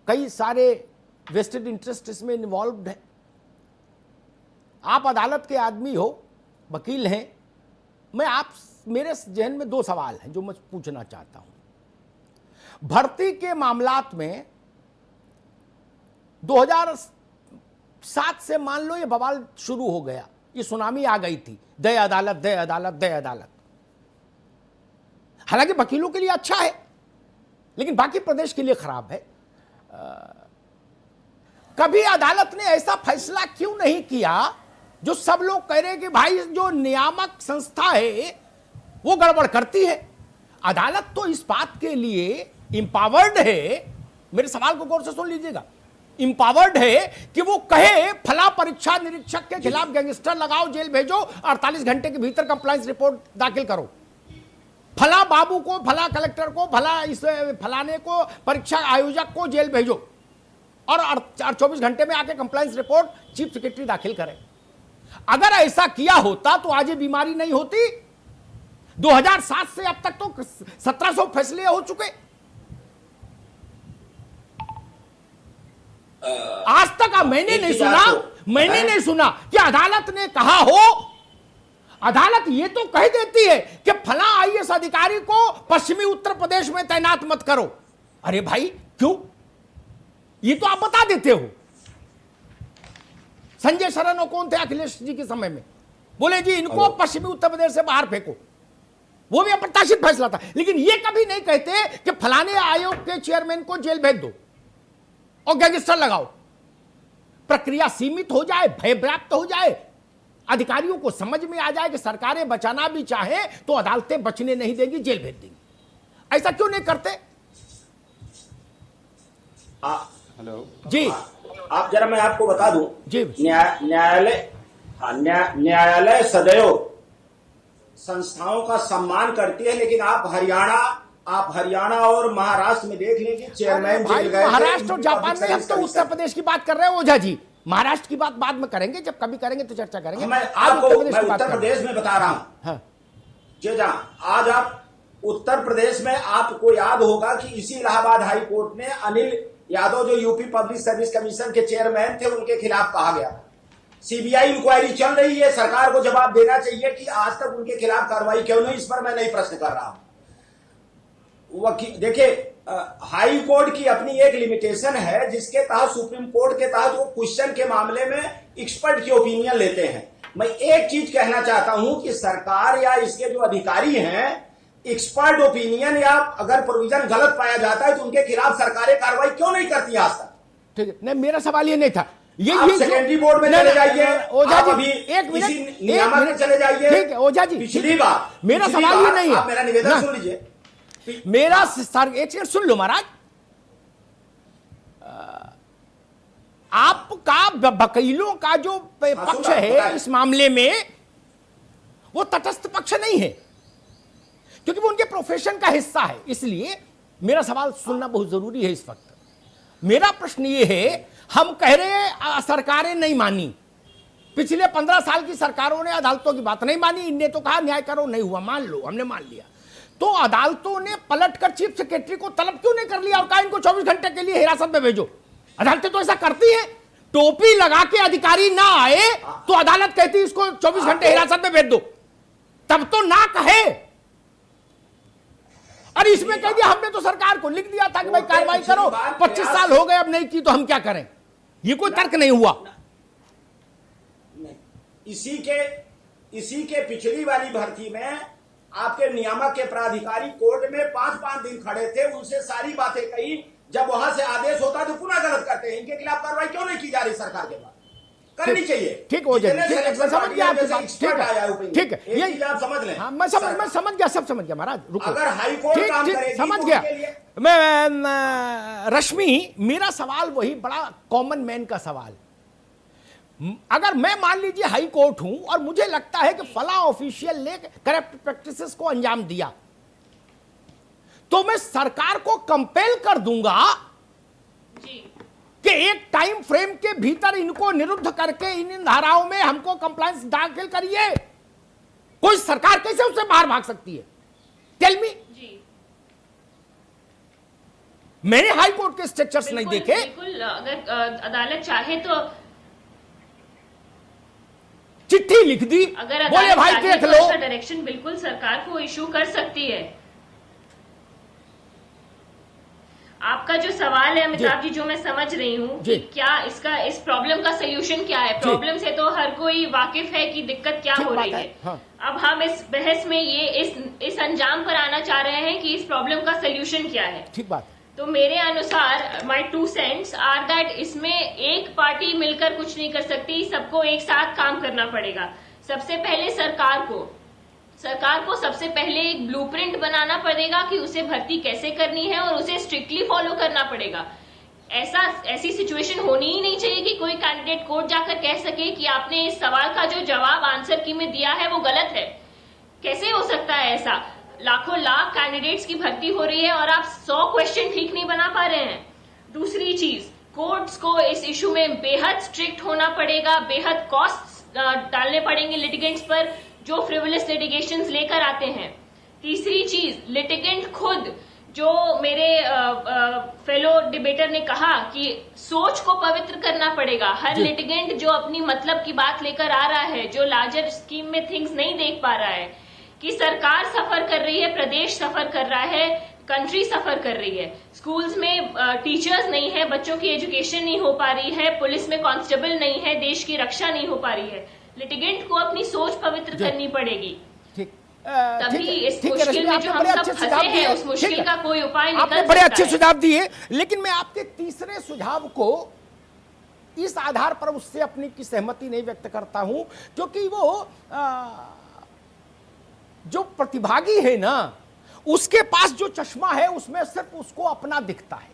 कई सारे वेस्टेड इंटरेस्ट इसमें इन्वॉल्व्ड है। आप अदालत के आदमी हो, वकील हैं, मेरे जहन में 2 सवाल हैं जो मैं पूछना चाहता हूं। भर्ती के मामलात में 2007 से मान लो ये बवाल शुरू हो गया, ये सुनामी आ गई थी, दे अदालत दे अदालत दे अदालत। हालांकि वकीलों के लिए अच्छा है लेकिन बाकी प्रदेश के लिए खराब है। कभी अदालत ने ऐसा फैसला क्यों नहीं किया जो सब लोग कह रहे हैं कि भाई जो नियामक संस्था है वो गड़बड़ करती है। अदालत तो इस बात के लिए इंपावर्ड है, मेरे सवाल को गौर से सुन लीजिएगा, इंपावर्ड है कि वो कहे फला परीक्षा निरीक्षक के खिलाफ गैंगस्टर लगाओ, जेल भेजो, 48 घंटे के भीतर कंप्लायंस रिपोर्ट दाखिल करो, फला बाबू को, फला कलेक्टर को, फला इस फलाने को, परीक्षा आयोजक को जेल भेजो और 24 घंटे में आके कंप्लायंस रिपोर्ट चीफ सेक्रेटरी दाखिल करे। अगर ऐसा किया होता तो आज ये बीमारी नहीं होती। 2007 से अब तक तो 1700 फैसले हो चुके। आज तक मैंने नहीं सुना कि अदालत ने कहा हो, अदालत ये तो कह देती है कि फला आईएएस अधिकारी को पश्चिमी उत्तर प्रदेश में तैनात मत करो। अरे भाई क्यों, ये तो आप बता देते हो। संजय शरण और कौन थे अखिलेश जी के समय में, बोले जी इनको पश्चिमी उत्तर प्रदेश से बाहर फेंको, वो भी अप्रत्याशित फैसला था। लेकिन ये कभी नहीं कहते कि फलाने आयोग के चेयरमैन को जेल भेज दो और गैंगस्टर लगाओ। प्रक्रिया सीमित हो जाए, भय व्याप्त हो जाए, अधिकारियों को समझ में आ जाए कि सरकारें बचाना भी चाहे तो अदालतें बचने नहीं देंगी, जेल भेज देंगी। ऐसा क्यों नहीं करते? हेलो जी, आप जरा मैं आपको बता दूं जी, न्यायालय सदैव संस्थाओं का सम्मान करती है, लेकिन आप हरियाणा और महाराष्ट्र में देख लीजिए, चेयरमैन जेल गए थे। महाराष्ट्र और जापान में, हम तो उत्तर प्रदेश की बात कर रहे हैं ओझा जी। महाराष्ट्र की बात बाद में करेंगे, जब कभी करेंगे तो चर्चा करेंगे। मैं उत्तर प्रदेश में बता रहा हूं। जी हाँ, आज आप उत्तर प्रदेश में, आपको याद होगा कि इसी इलाहाबाद हाई कोर्ट ने अनिल यादव जो यूपी पब्लिक सर्विस कमीशन के चेयरमैन थे, उनके खिलाफ कहा गया। सीबीआई इंक्वायरी चल रही है, सरकार को जवाब देना चाहिए कि आज तक उनके खिलाफ कार्रवाई क्यों नहीं। इस पर मैं नहीं प्रश्न कर रहा हूं। देखिए, हाई कोर्ट की अपनी एक लिमिटेशन है, जिसके तहत सुप्रीम कोर्ट के तहत वो क्वेश्चन के मामले में एक्सपर्ट की ओपिनियन लेते हैं। मैं एक चीज कहना चाहता हूं कि सरकार या इसके जो अधिकारी हैं, एक्सपर्ट ओपिनियन या अगर प्रोविजन गलत पाया जाता है तो उनके खिलाफ सरकारें कार्रवाई क्यों नहीं करती आज तक? ठीक है, नहीं, मेरा सवाल ये नहीं था। ये सेकेंडरी बोर्ड में चले जाइए, ओझा जी, अभी एक मिनट नियामक में चले जाइए। ठीक है ओझा जी, पिछली बार मेरा सवाल ये नहीं है। आप मेरा निवेदन सुन लीजिए। मेरा सर, एक सेकंड सुन लो महाराज। आपका वकीलों का जो पक्ष है इस मामले में, वो तटस्थ पक्ष नहीं है, क्योंकि वो उनके प्रोफेशन का हिस्सा है। इसलिए मेरा सवाल सुनना बहुत जरूरी है इस वक्त। मेरा प्रश्न ये है, हम कह रहे हैं सरकारें नहीं मानी, पिछले 15 साल की सरकारों ने अदालतों की बात नहीं मानी। इनने तो कहा न्याय करो, नहीं हुआ, मान लो, हमने मान लिया। तो अदालतों ने पलटकर चीफ सेक्रेटरी को तलब क्यों नहीं कर लिया और कहा इनको 24 घंटे के लिए हिरासत में भेजो? अदालतें तो ऐसा करती हैं। टोपी लगा के अधिकारी ना आए तो अदालत कहती इसको 24 घंटे हिरासत में भेज दो, तब तो ना कहे। और इसमें कह दिया हमने तो सरकार को लिख दिया था कि भाई कार्रवाई करो, 25 साल हो गए, अब नहीं की तो हम क्या करें? ये कोई तर्क नहीं हुआ। इसी के पिछली वाली भर्ती में आपके नियामक के प्राधिकारी कोर्ट में 5-5 दिन खड़े थे, उनसे सारी बातें कही। जब वहां से आदेश होता तो पुनः गलत करते हैं। इनके खिलाफ कार्रवाई क्यों नहीं की जा रही सरकार के पास? करनी चाहिए। ठीक हो जाए, ठीक है, समझ गया आपकी बात, ठीक है, ये चीज आप समझ लें। हाँ, मैं समझ गया, सब समझ गया महाराज। रुको, अगर हाईकोर्ट काम करेगी, समझ गया मैं। रश्मि, मेरा सवाल वही बड़ा कॉमन मैन का सवाल। अगर मैं मान लीजिए हाई कोर्ट हूं और मुझे लगता है कि फला ऑफिशियल ने करप्ट प्रैक्टिसेस को अंजाम दिया, तो मैं सरकार को कंपेल कर दूंगा कि एक टाइम फ्रेम के भीतर इनको निरुद्ध करके इन धाराओं में हमको कंप्लायंस दाखिल करिए। कोई सरकार कैसे उससे बाहर भाग सकती है? Tell me. मैंने हाई कोर्ट के स्ट्रक्चर्स नहीं देखे। बिल्कुल, अगर अदालत चाहे तो चिट्ठी लिख दी, अगर बोले भाई देख लो, डायरेक्शन बिल्कुल सरकार को इशू कर सकती है। आपका जो सवाल है अमिताभ जी, जो मैं समझ रही हूँ कि क्या इस प्रॉब्लम का सलूशन क्या है। प्रॉब्लम से तो हर कोई वाकिफ है कि दिक्कत क्या हो रही है। अब हम इस बहस में ये इस अंजाम पर आना चाह रहे हैं कि इस प्रॉब्लम का सलूशन क्या है। ठीक बात। तो मेरे अनुसार माय 2 सेंट्स आर दैट इसमें एक पार्टी मिलकर कुछ नहीं कर सकती, सबको एक साथ काम करना पड़ेगा। सबसे पहले सरकार को सरकार को सबसे पहले एक ब्लूप्रिंट बनाना पड़ेगा कि उसे भर्ती कैसे करनी है और उसे स्ट्रिक्टली फॉलो करना पड़ेगा। ऐसी सिचुएशन होनी ही नहीं चाहिए कि कोई कैंडिडेट कोर्ट जाकर कह सके कि आपने इस सवाल का जो जवाब आंसर की में दिया है वो गलत है। कैसे हो सकता है ऐसा? लाखों लाख कैंडिडेट्स की भर्ती हो रही है और आप 100 क्वेश्चन ठीक नहीं बना पा रहे हैं। दूसरी चीज, कोर्ट्स को इस इशू में बेहद स्ट्रिक्ट होना पड़ेगा, बेहद कॉस्ट डालने पड़ेंगे लिटिगेंट्स पर जो फ्रिवलेस लिटिगेशंस लेकर आते हैं। तीसरी चीज, लिटिगेंट खुद, जो मेरे फेलो डिबेटर ने कहा कि सोच को पवित्र करना पड़ेगा। हर लिटिगेंट जो अपनी मतलब की बात लेकर आ रहा है, जो लार्जर स्कीम में थिंग्स नहीं देख पा रहा है कि सरकार सफर कर रही है, प्रदेश सफर कर रहा है, कंट्री सफर कर रही है, स्कूल्स में टीचर्स नहीं है, बच्चों की एजुकेशन नहीं हो पा रही है, पुलिस में कांस्टेबल नहीं है, देश की रक्षा नहीं हो पा रही है। लिटिगेंट को अपनी सोच पवित्र करनी पड़ेगी, तभी इस मुश्किल में जो हम सब फंसे हैं उस मुश्किल का कोई उपाय निकल सकता है। आपने बड़े अच्छे सुझाव दिए, लेकिन मैं आपके तीसरे सुझाव को इस आधार पर उससे अपनी की सहमति नहीं व्यक्त करता हूं, क्योंकि वो जो प्रतिभागी है ना, उसके पास जो चश्मा है उसमें सिर्फ उसको अपना दिखता है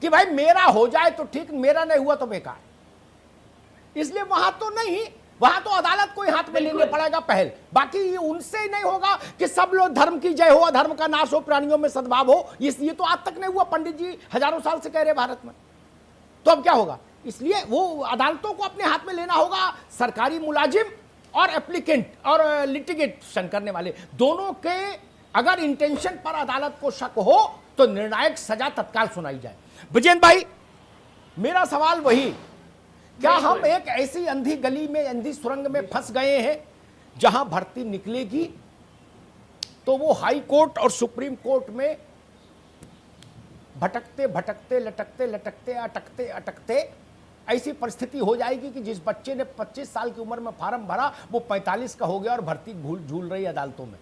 कि भाई मेरा हो जाए तो ठीक, मेरा नहीं हुआ तो बेकार। इसलिए वहां तो नहीं, वहां तो अदालत को हाथ में लेने पड़ेगा पहल। बाकी ये उनसे ही नहीं होगा कि सब लोग धर्म की जय हो, अधर्म का नाश हो, प्राणियों में सद्भाव हो। ये तो आज तक नहीं हुआ, पंडित जी हजारों साल से कह रहे भारत में। तो अब क्या होगा? इसलिए वो अदालतों को अपने हाथ में लेना होगा। सरकारी मुलाजिम और एप्लीकेंट और लिटिगेशन करने वाले दोनों के अगर इंटेंशन पर अदालत को शक हो तो निर्णायक सजा तत्काल सुनाई जाए। विजेंद्र भाई, मेरा सवाल वही, क्या हम एक ऐसी अंधी गली में, अंधी सुरंग में फंस गए हैं जहां भर्ती निकलेगी तो वो हाई कोर्ट और सुप्रीम कोर्ट में भटकते भटकते, लटकते लटकते, अटकते अटकते ऐसी परिस्थिति हो जाएगी कि जिस बच्चे ने 25 साल की उम्र में फार्म भरा वो 45 का हो गया और भर्ती झूल रही अदालतों में।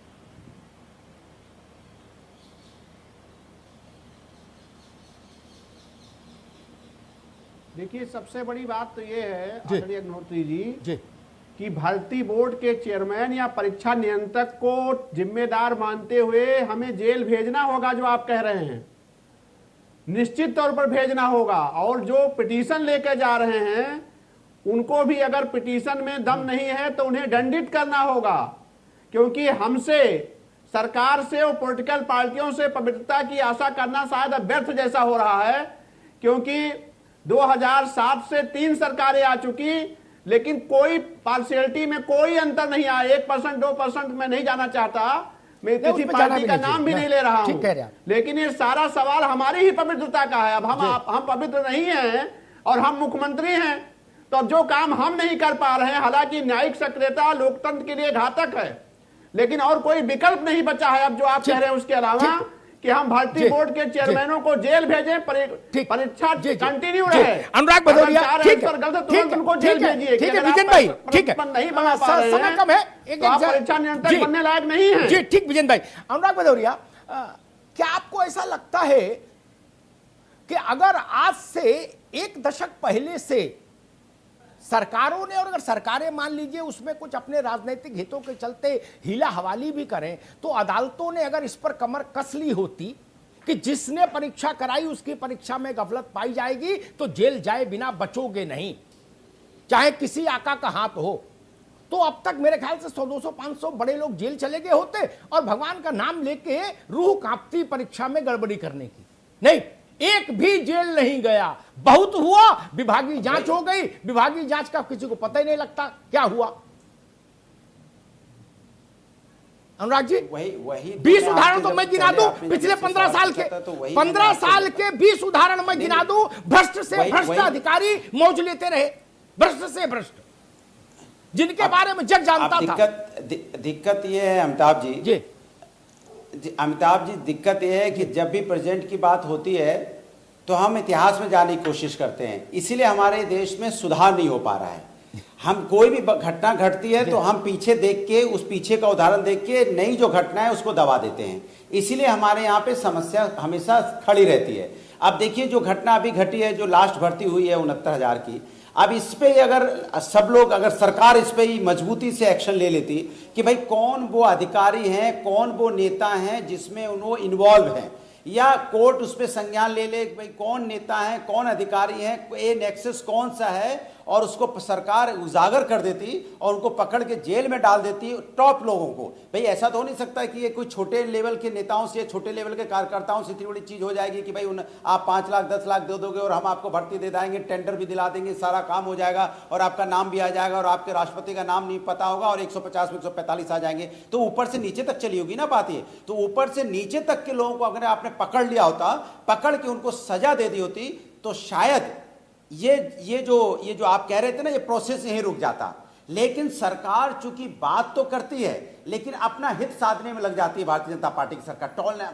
देखिए, सबसे बड़ी बात तो ये है आदरणीय अग्निहोत्री जी कि भर्ती बोर्ड के चेयरमैन या परीक्षा नियंत्रक को जिम्मेदार मानते हुए हमें जेल भेजना होगा, जो आप कह रहे हैं निश्चित तौर पर भेजना होगा। और जो पिटीशन लेके जा रहे हैं उनको भी अगर पिटीशन में दम नहीं है तो उन्हें दंडित करना होगा, क्योंकि हमसे, सरकार से और पॉलिटिकल पार्टियों से पवित्रता की आशा करना शायद अब व्यर्थ जैसा हो रहा है, क्योंकि 2007 से 3 सरकारें आ चुकी, लेकिन कोई पार्शियलिटी में कोई अंतर नहीं आया। 1%, 2% में नहीं जाना चाहता, मैं किसी पार्टी का नाम भी नहीं ले रहा हूं, लेकिन ये सारा सवाल हमारी ही पवित्रता का है। अब हम पवित्र नहीं हैं और हम मुख्यमंत्री हैं, तो अब जो काम हम नहीं कर पा रहे हैं, हालांकि न्यायिक सक्रियता लोकतंत्र के लिए घातक है, लेकिन और कोई विकल्प नहीं बचा है अब जो आप कह रहे हैं उसके अलावा कि हम भर्ती बोर्ड के चेयरमैनों को जेल भेजें, परीक्षा कंटिन्यू रहे। अनुराग भदौरिया, ठीक है, उनको जेल भेजिए। ठीक है विजेंद्र भाई, ठीक है, नहीं बना पा रहे हैं, कम है, तो आप परीक्षा नियंत्रक बनने लायक नहीं है। जी ठीक विजेंद्र भाई। अनुराग भदौरिया, क्या आपको ऐसा लगता है कि अगर आज से 1 दशक पहले से सरकारों ने, और अगर सरकारें मान लीजिए उसमें कुछ अपने राजनीतिक हितों के चलते हीला हवाली भी करें, तो अदालतों ने अगर इस पर कमर कस ली होती कि जिसने परीक्षा कराई उसकी परीक्षा में गफलत पाई जाएगी तो जेल जाए बिना बचोगे नहीं, चाहे किसी आका का हाथ हो, तो अब तक मेरे ख्याल से 100, 200, 500 बड़े लोग जेल चले गए होते और भगवान का नाम लेके रूह कांपती परीक्षा में गड़बड़ी करने की। नहीं, एक भी जेल नहीं गया। बहुत हुआ, विभागीय जांच हो गई, विभागीय जांच का किसी को पता ही नहीं लगता क्या हुआ। अनुराग जी, वही 20 उदाहरण तो मैं गिना दूं पिछले 15 साल के, 15 साल के 20 उदाहरण मैं गिना दूं। भ्रष्ट से भ्रष्ट अधिकारी मौज लेते रहे, भ्रष्ट से भ्रष्ट, जिनके बारे में जग जानता था। दिक्कत यह है अमिताभ जी, अमिताभ जी, दिक्कत यह है कि जब भी प्रेजेंट की बात होती है तो हम इतिहास में जाने की कोशिश करते हैं, इसीलिए हमारे देश में सुधार नहीं हो पा रहा है। हम कोई भी घटना घटती है तो हम पीछे देख के, उस पीछे का उदाहरण देख के नई जो घटना है उसको दबा देते हैं, इसीलिए हमारे यहाँ पे समस्या हमेशा खड़ी रहती है। अब देखिए जो घटना अभी घटी है, जो लास्ट भर्ती हुई है 69,000 की, अब इस पे अगर सब लोग, अगर सरकार इस पे ही मजबूती से एक्शन ले लेती कि भाई कौन वो अधिकारी हैं, कौन वो नेता हैं जिसमें उन्होंने इन्वॉल्व हैं, या कोर्ट उस पर संज्ञान ले ले भाई कौन नेता है, कौन अधिकारी है, ये नेक्सस कौन सा है, और उसको सरकार उजागर कर देती और उनको पकड़ के जेल में डाल देती टॉप लोगों को। भाई ऐसा तो हो नहीं सकता कि ये कोई छोटे लेवल के नेताओं से, छोटे लेवल के कार्यकर्ताओं से इतनी बड़ी चीज हो जाएगी कि भाई आप 5 लाख 10 लाख दे दोगे और हम आपको भर्ती दे देंगे, टेंडर भी दिला देंगे, सारा काम हो जाएगा और आपका नाम भी आ जाएगा और आपके राष्ट्रपति का नाम नहीं पता होगा और 150 में 145 आ जाएंगे। तो ऊपर से नीचे तक चली होगी ना बात ये। तो ऊपर से नीचे तक के लोगों को अगर आपने पकड़ लिया होता, पकड़ के उनको सजा दे दी होती, तो शायद ये जो आप कह रहे थे ना, ये प्रोसेस यहीं रुक जाता। लेकिन सरकार चूंकि बात तो करती है लेकिन अपना हित साधने में लग जाती है भारतीय जनता पार्टी की सरकार।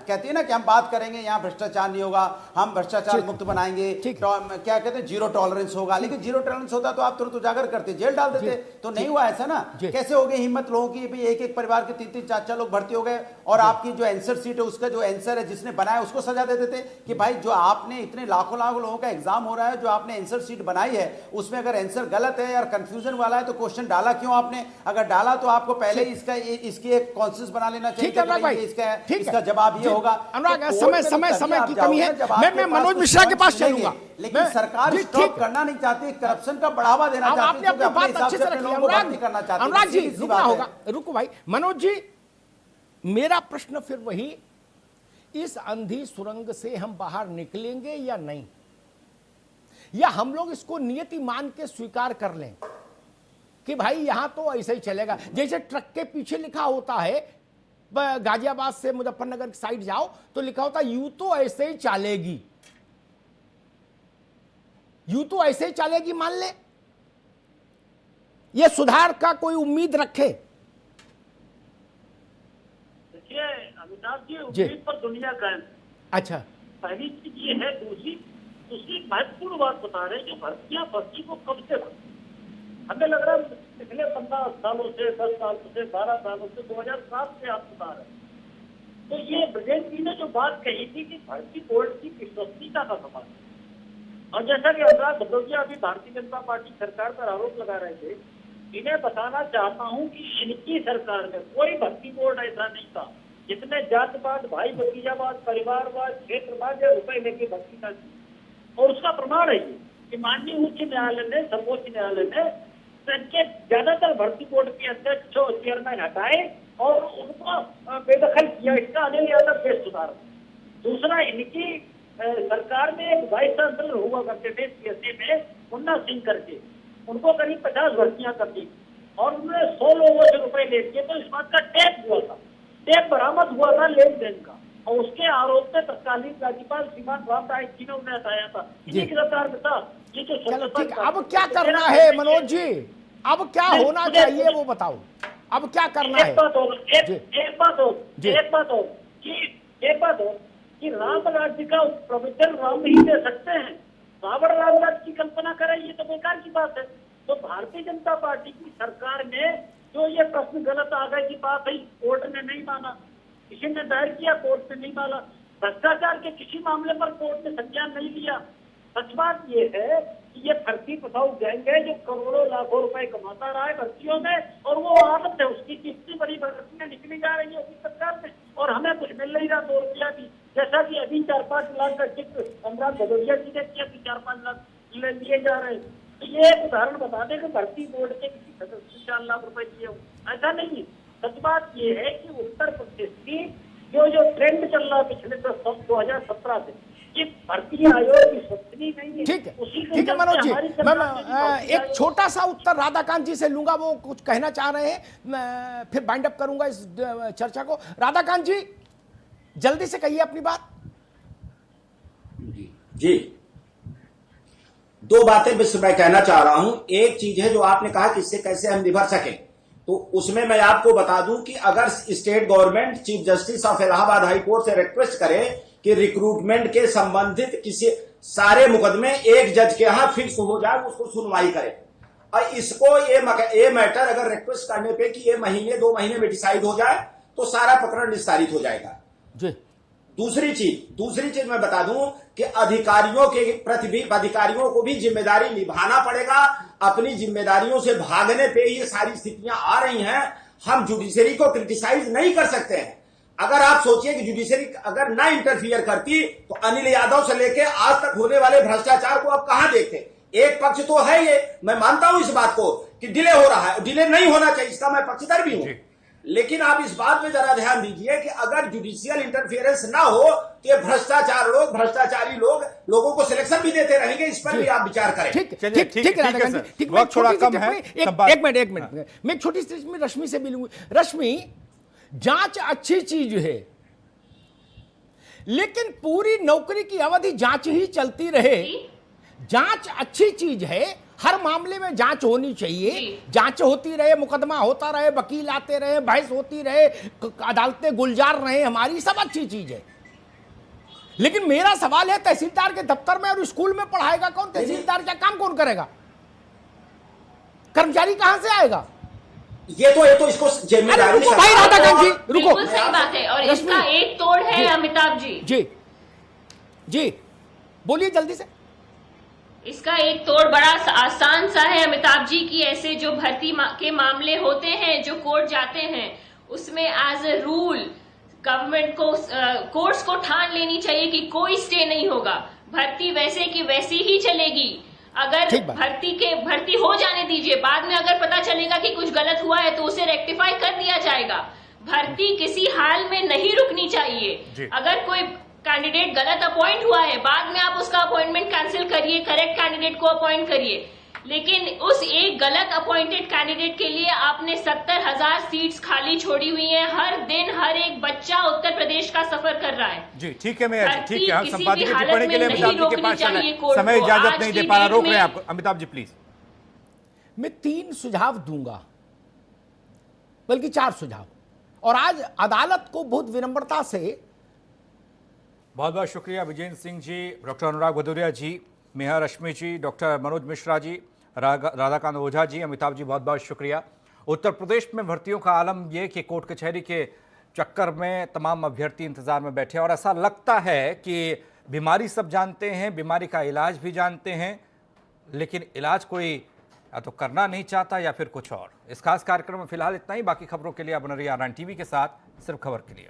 कहती है ना कि हम बात करेंगे, यहाँ भ्रष्टाचार नहीं होगा, हम भ्रष्टाचार मुक्त बनाएंगे, क्या कहते हैं, जीरो टॉलरेंस होगा। लेकिन जीरो टॉलरेंस होता तो आप तुरंत उजागर करते, जेल डाल देते। तो नहीं हुआ ऐसा ना। कैसे हो गई हिम्मत लोगों की, भाई एक एक परिवार के 3-3 4-4 लोग भर्ती हो गए और आपकी जो आंसर सीट है, उसका जो आंसर है जिसने बनाया उसको सजा दे देते कि भाई जो आपने इतने लाखों लोगों का एग्जाम हो रहा है, जो आपने आंसर सीट बनाई है उसमें अगर आंसर गलत है या कंफ्यूजन वाला है तो क्वेश्चन डाला क्यों आपने? अगर डाला तो आपको पहले इसकी एक कॉन्सेंस बना लेना चाहिए। इसका जवाब ये होगा। अनुराग, समय की कमी है, मैं मनोज मिश्रा के पास चलूंगा। लेकिन सरकार स्टॉप करना नहीं चाहती, करप्शन का बढ़ावा देना चाहती है। आपने अपनी बात अच्छे से रखी। अनुराग जी रुकना होगा, रुको भाई। मनोज जी, मेरा प्रश्न फिर वही, इस अंधी सुरंग से हम बाहर निकलेंगे या नहीं, या हम लोग इसको नियति मान के स्वीकार कर लें कि भाई यहां तो ऐसे ही चलेगा। जैसे ट्रक के पीछे लिखा होता है, गाजियाबाद से मुजफ्फरनगर की साइड जाओ तो लिखा होता है यूं तो ऐसे ही चलेगी, यूं तो ऐसे ही चलेगी। मान ले ये सुधार का कोई उम्मीद रखे। देखिए अमिताभ जी, उम्मीद पर दुनिया कायम। अच्छा, पहली चीज ये है। दूसरी महत्वपूर्ण बात बता रहे हैं कि भर्ती को कब से हमें लग रहा है पिछले 15 सालों से, 10 सालों से, 12 सालों से, 2007 से आप बता रहे हैं। तो ये ब्रजेश जी ने जो बात कही थी कि भर्ती बोर्ड की विश्वसनीयता का सवाल है, और जैसा कि अनुराग भदौरिया अभी भारतीय जनता पार्टी सरकार पर आरोप लगा रहे थे, इन्हें बताना चाहता हूं कि इनकी सरकार में कोई भर्ती बोर्ड ऐसा नहीं था जिसने जातवाद, भाई भतीजावाद, परिवारवाद, क्षेत्रवाद या रुपए लेके भर्ती कर दी। और उसका प्रमाण है ये कि माननीय उच्च न्यायालय ने, सर्वोच्च न्यायालय ने के ज्यादातर भर्ती बोर्ड के अध्यक्ष चेयरमैन हटाए और उनको बेदखल किया। इसका अनिल यादव बेस्ट उदाहरण। दूसरा, इनकी सरकार में एक वाइस चांसलर हुआ करते थे सीएसए में, मुन्ना सिंह करके, उनको करीब 50 भर्तियां कर दी और उन्होंने 100 लोगों से रुपए ले लिए। तो इस बात का टेप हुआ था, टेप बरामद हुआ था लेन देन का, और उसके आरोप में तत्कालीन राज्यपाल श्रीमान राम नाईक जी ने उन्हें हटाया था। इसी की सरकार में था। चलो ठीक, अब क्या करना है मनोज जी, अब क्या होना चाहिए वो बताओ, अब क्या करना है? एक बात हो कि राम राज्य का प्रवचन राम ही दे सकते हैं, रावण राम राज्य की कल्पना करे, ये तो बेकार की बात है। तो भारतीय जनता पार्टी की सरकार में जो ये प्रश्न गलत आ गए की बात है, कोर्ट ने नहीं माना, किसी ने दायर किया, कोर्ट ने नहीं माना, भ्रष्टाचार के किसी मामले पर कोर्ट ने संज्ञान नहीं लिया। सच बात ये है कि ये भर्ती पसाऊ गैंग है जो करोड़ों लाखों रुपए कमाता रहा है भर्तियों में, और वो आदत है उसकी। कितनी बड़ी भर्तियां निकली जा रही है उसी सरकार में और हमें कुछ मिल नहीं रहा, 2 रुपया भी। जैसा कि अभी 4-5 लाख का जिक्र अनुराग भदौरिया जी ने किया कि 4-5 लाख लिए जा रहे हैं। तो ये एक उदाहरण बता दें कि भर्ती बोर्ड के किसी सदस्य से 4 लाख रुपए दिए हो, ऐसा नहीं है। सच बात ये है कि उत्तर प्रदेश की जो ट्रेंड चल रहा है पिछले 2017 से, कि भर्ती आयोग विश्वसनीय नहीं है। ठीक है मनोज जी, मैं एक छोटा सा उत्तर राधाकांत जी से लूंगा, वो कुछ कहना चाह रहे हैं, मैं फिर बाइंड अप करूंगा इस चर्चा को। राधाकांत जी जल्दी से कहिए अपनी बात। जी, 2 बातें मैं कहना चाह रहा हूं। एक चीज है जो आपने कहा कि इससे कैसे हम निभर सकें, तो उसमें मैं आपको बता दूं कि अगर state government chief justice of Allahabad high court से रिक्वेस्ट करे कि रिक्रूटमेंट के संबंधित किसी सारे मुकदमे एक जज के यहां फिक्स हो जाए, उसको सुनवाई करे, और इसको ये मैटर अगर रिक्वेस्ट करने पे कि ये महीने 2 महीने में डिसाइड हो जाए तो सारा प्रकरण निस्तारित हो जाएगा। जी दूसरी चीज मैं बता दूं कि अधिकारियों के प्रति भी, अधिकारियों को भी जिम्मेदारी निभाना पड़ेगा। अपनी जिम्मेदारियों से भागने पे ये सारी स्थितियां आ रही हैं। हम जुडिशरी को क्रिटिसाइज नहीं कर सकते हैं। अगर आप सोचिए कि जुडिशरी अगर ना इंटरफियर करती तो अनिल यादव से लेके आज तक होने वाले भ्रष्टाचार को आप कहां देखते। एक पक्ष तो है ये, मैं मानता हूं इस बात को कि डिले हो रहा है, डिले नहीं होना चाहिए, इसका मैं पक्षधर भी हूं, लेकिन आप इस बात पे जरा ध्यान दीजिए कि अगर जुडिशियल इंटरफियरेंस ना हो तो ये भ्रष्टाचारी लोग लोगों को सिलेक्शन भी देते रहेंगे। इस पर भी आप विचार करें। ठीक है राधा गांधी, ठीक, वक्त थोड़ा कम है। एक मिनट मैं एक छोटी सी रश्मि से मिलूंगी। रश्मि, जांच अच्छी चीज है, लेकिन पूरी नौकरी की अवधि जांच ही चलती रहे। जांच अच्छी चीज है, हर मामले में जांच होनी चाहिए, जांच होती रहे, मुकदमा होता रहे, वकील आते रहे, बहस होती रहे, अदालतें गुलजार रहे, हमारी सब अच्छी चीज है। लेकिन मेरा सवाल है, तहसीलदार के दफ्तर में और स्कूल में पढ़ाएगा कौन? तहसीलदार का काम कौन करेगा? कर्मचारी कहां से आएगा? ये तो इसको जिम्मेदारी भाई राधा गांधी रुको, बिल्कुल सही बात है। और इसका एक तोड़ है अमिताभ जी। जी बोलिए जल्दी से। इसका एक तोड़ बड़ा आसान सा है अमिताभ जी की। ऐसे जो भर्ती के मामले होते हैं जो कोर्ट जाते हैं, उसमें एज ए रूल गवर्नमेंट को कोर्ट्स को ठान लेनी चाहिए कि कोई स्टे नहीं होगा, भर्ती वैसे की वैसी ही चलेगी। अगर भर्ती हो जाने दीजिए, बाद में अगर पता चलेगा कि कुछ गलत हुआ है तो उसे रेक्टिफाई कर दिया जाएगा। भर्ती किसी हाल में नहीं रुकनी चाहिए। अगर कोई कैंडिडेट गलत अपॉइंट हुआ है, बाद में आप उसका अपॉइंटमेंट कैंसिल करिए, करेक्ट कैंडिडेट को अपॉइंट करिए, लेकिन उस एक गलत अपॉइंटेड कैंडिडेट के लिए आपने 70,000 सीट्स खाली छोड़ी हुई हैं। हर दिन हर एक बच्चा उत्तर प्रदेश का सफर कर रहा है। जी ठीक है, मैं ठीक है, हम किसी संपादकीय भी टिप्पणी के लिए हालत में अमिताभ जी नहीं के पास चले, रोकनी चाहिए समय कोर्ट को। इजाजत आज नहीं की दे पा रहा, डेट रोक रहे हैं में- आपको। अमिताभ जी प्लीज। मैं 3 सुझाव दूंगा, बल्कि 4 सुझाव, और आज अदालत को बहुत विनम्रता से। बहुत बहुत शुक्रिया विजेंद्र सिंह जी, डॉक्टर अनुराग भदौरिया जी, मेहा रश्मि जी, डॉक्टर मनोज मिश्रा जी, राधाकांत ओझा जी, अमिताभ जी, बहुत बहुत शुक्रिया। उत्तर प्रदेश में भर्तियों का आलम ये कि कोर्ट कचहरी के चक्कर में तमाम अभ्यर्थी इंतजार में बैठे, और ऐसा लगता है कि बीमारी सब जानते हैं, बीमारी का इलाज भी जानते हैं, लेकिन इलाज कोई या तो करना नहीं चाहता या फिर कुछ और। इस खास कार्यक्रम में फिलहाल इतना ही। बाकी खबरों के लिए आप बने रहिए RN TV के साथ, सिर्फ खबर के लिए।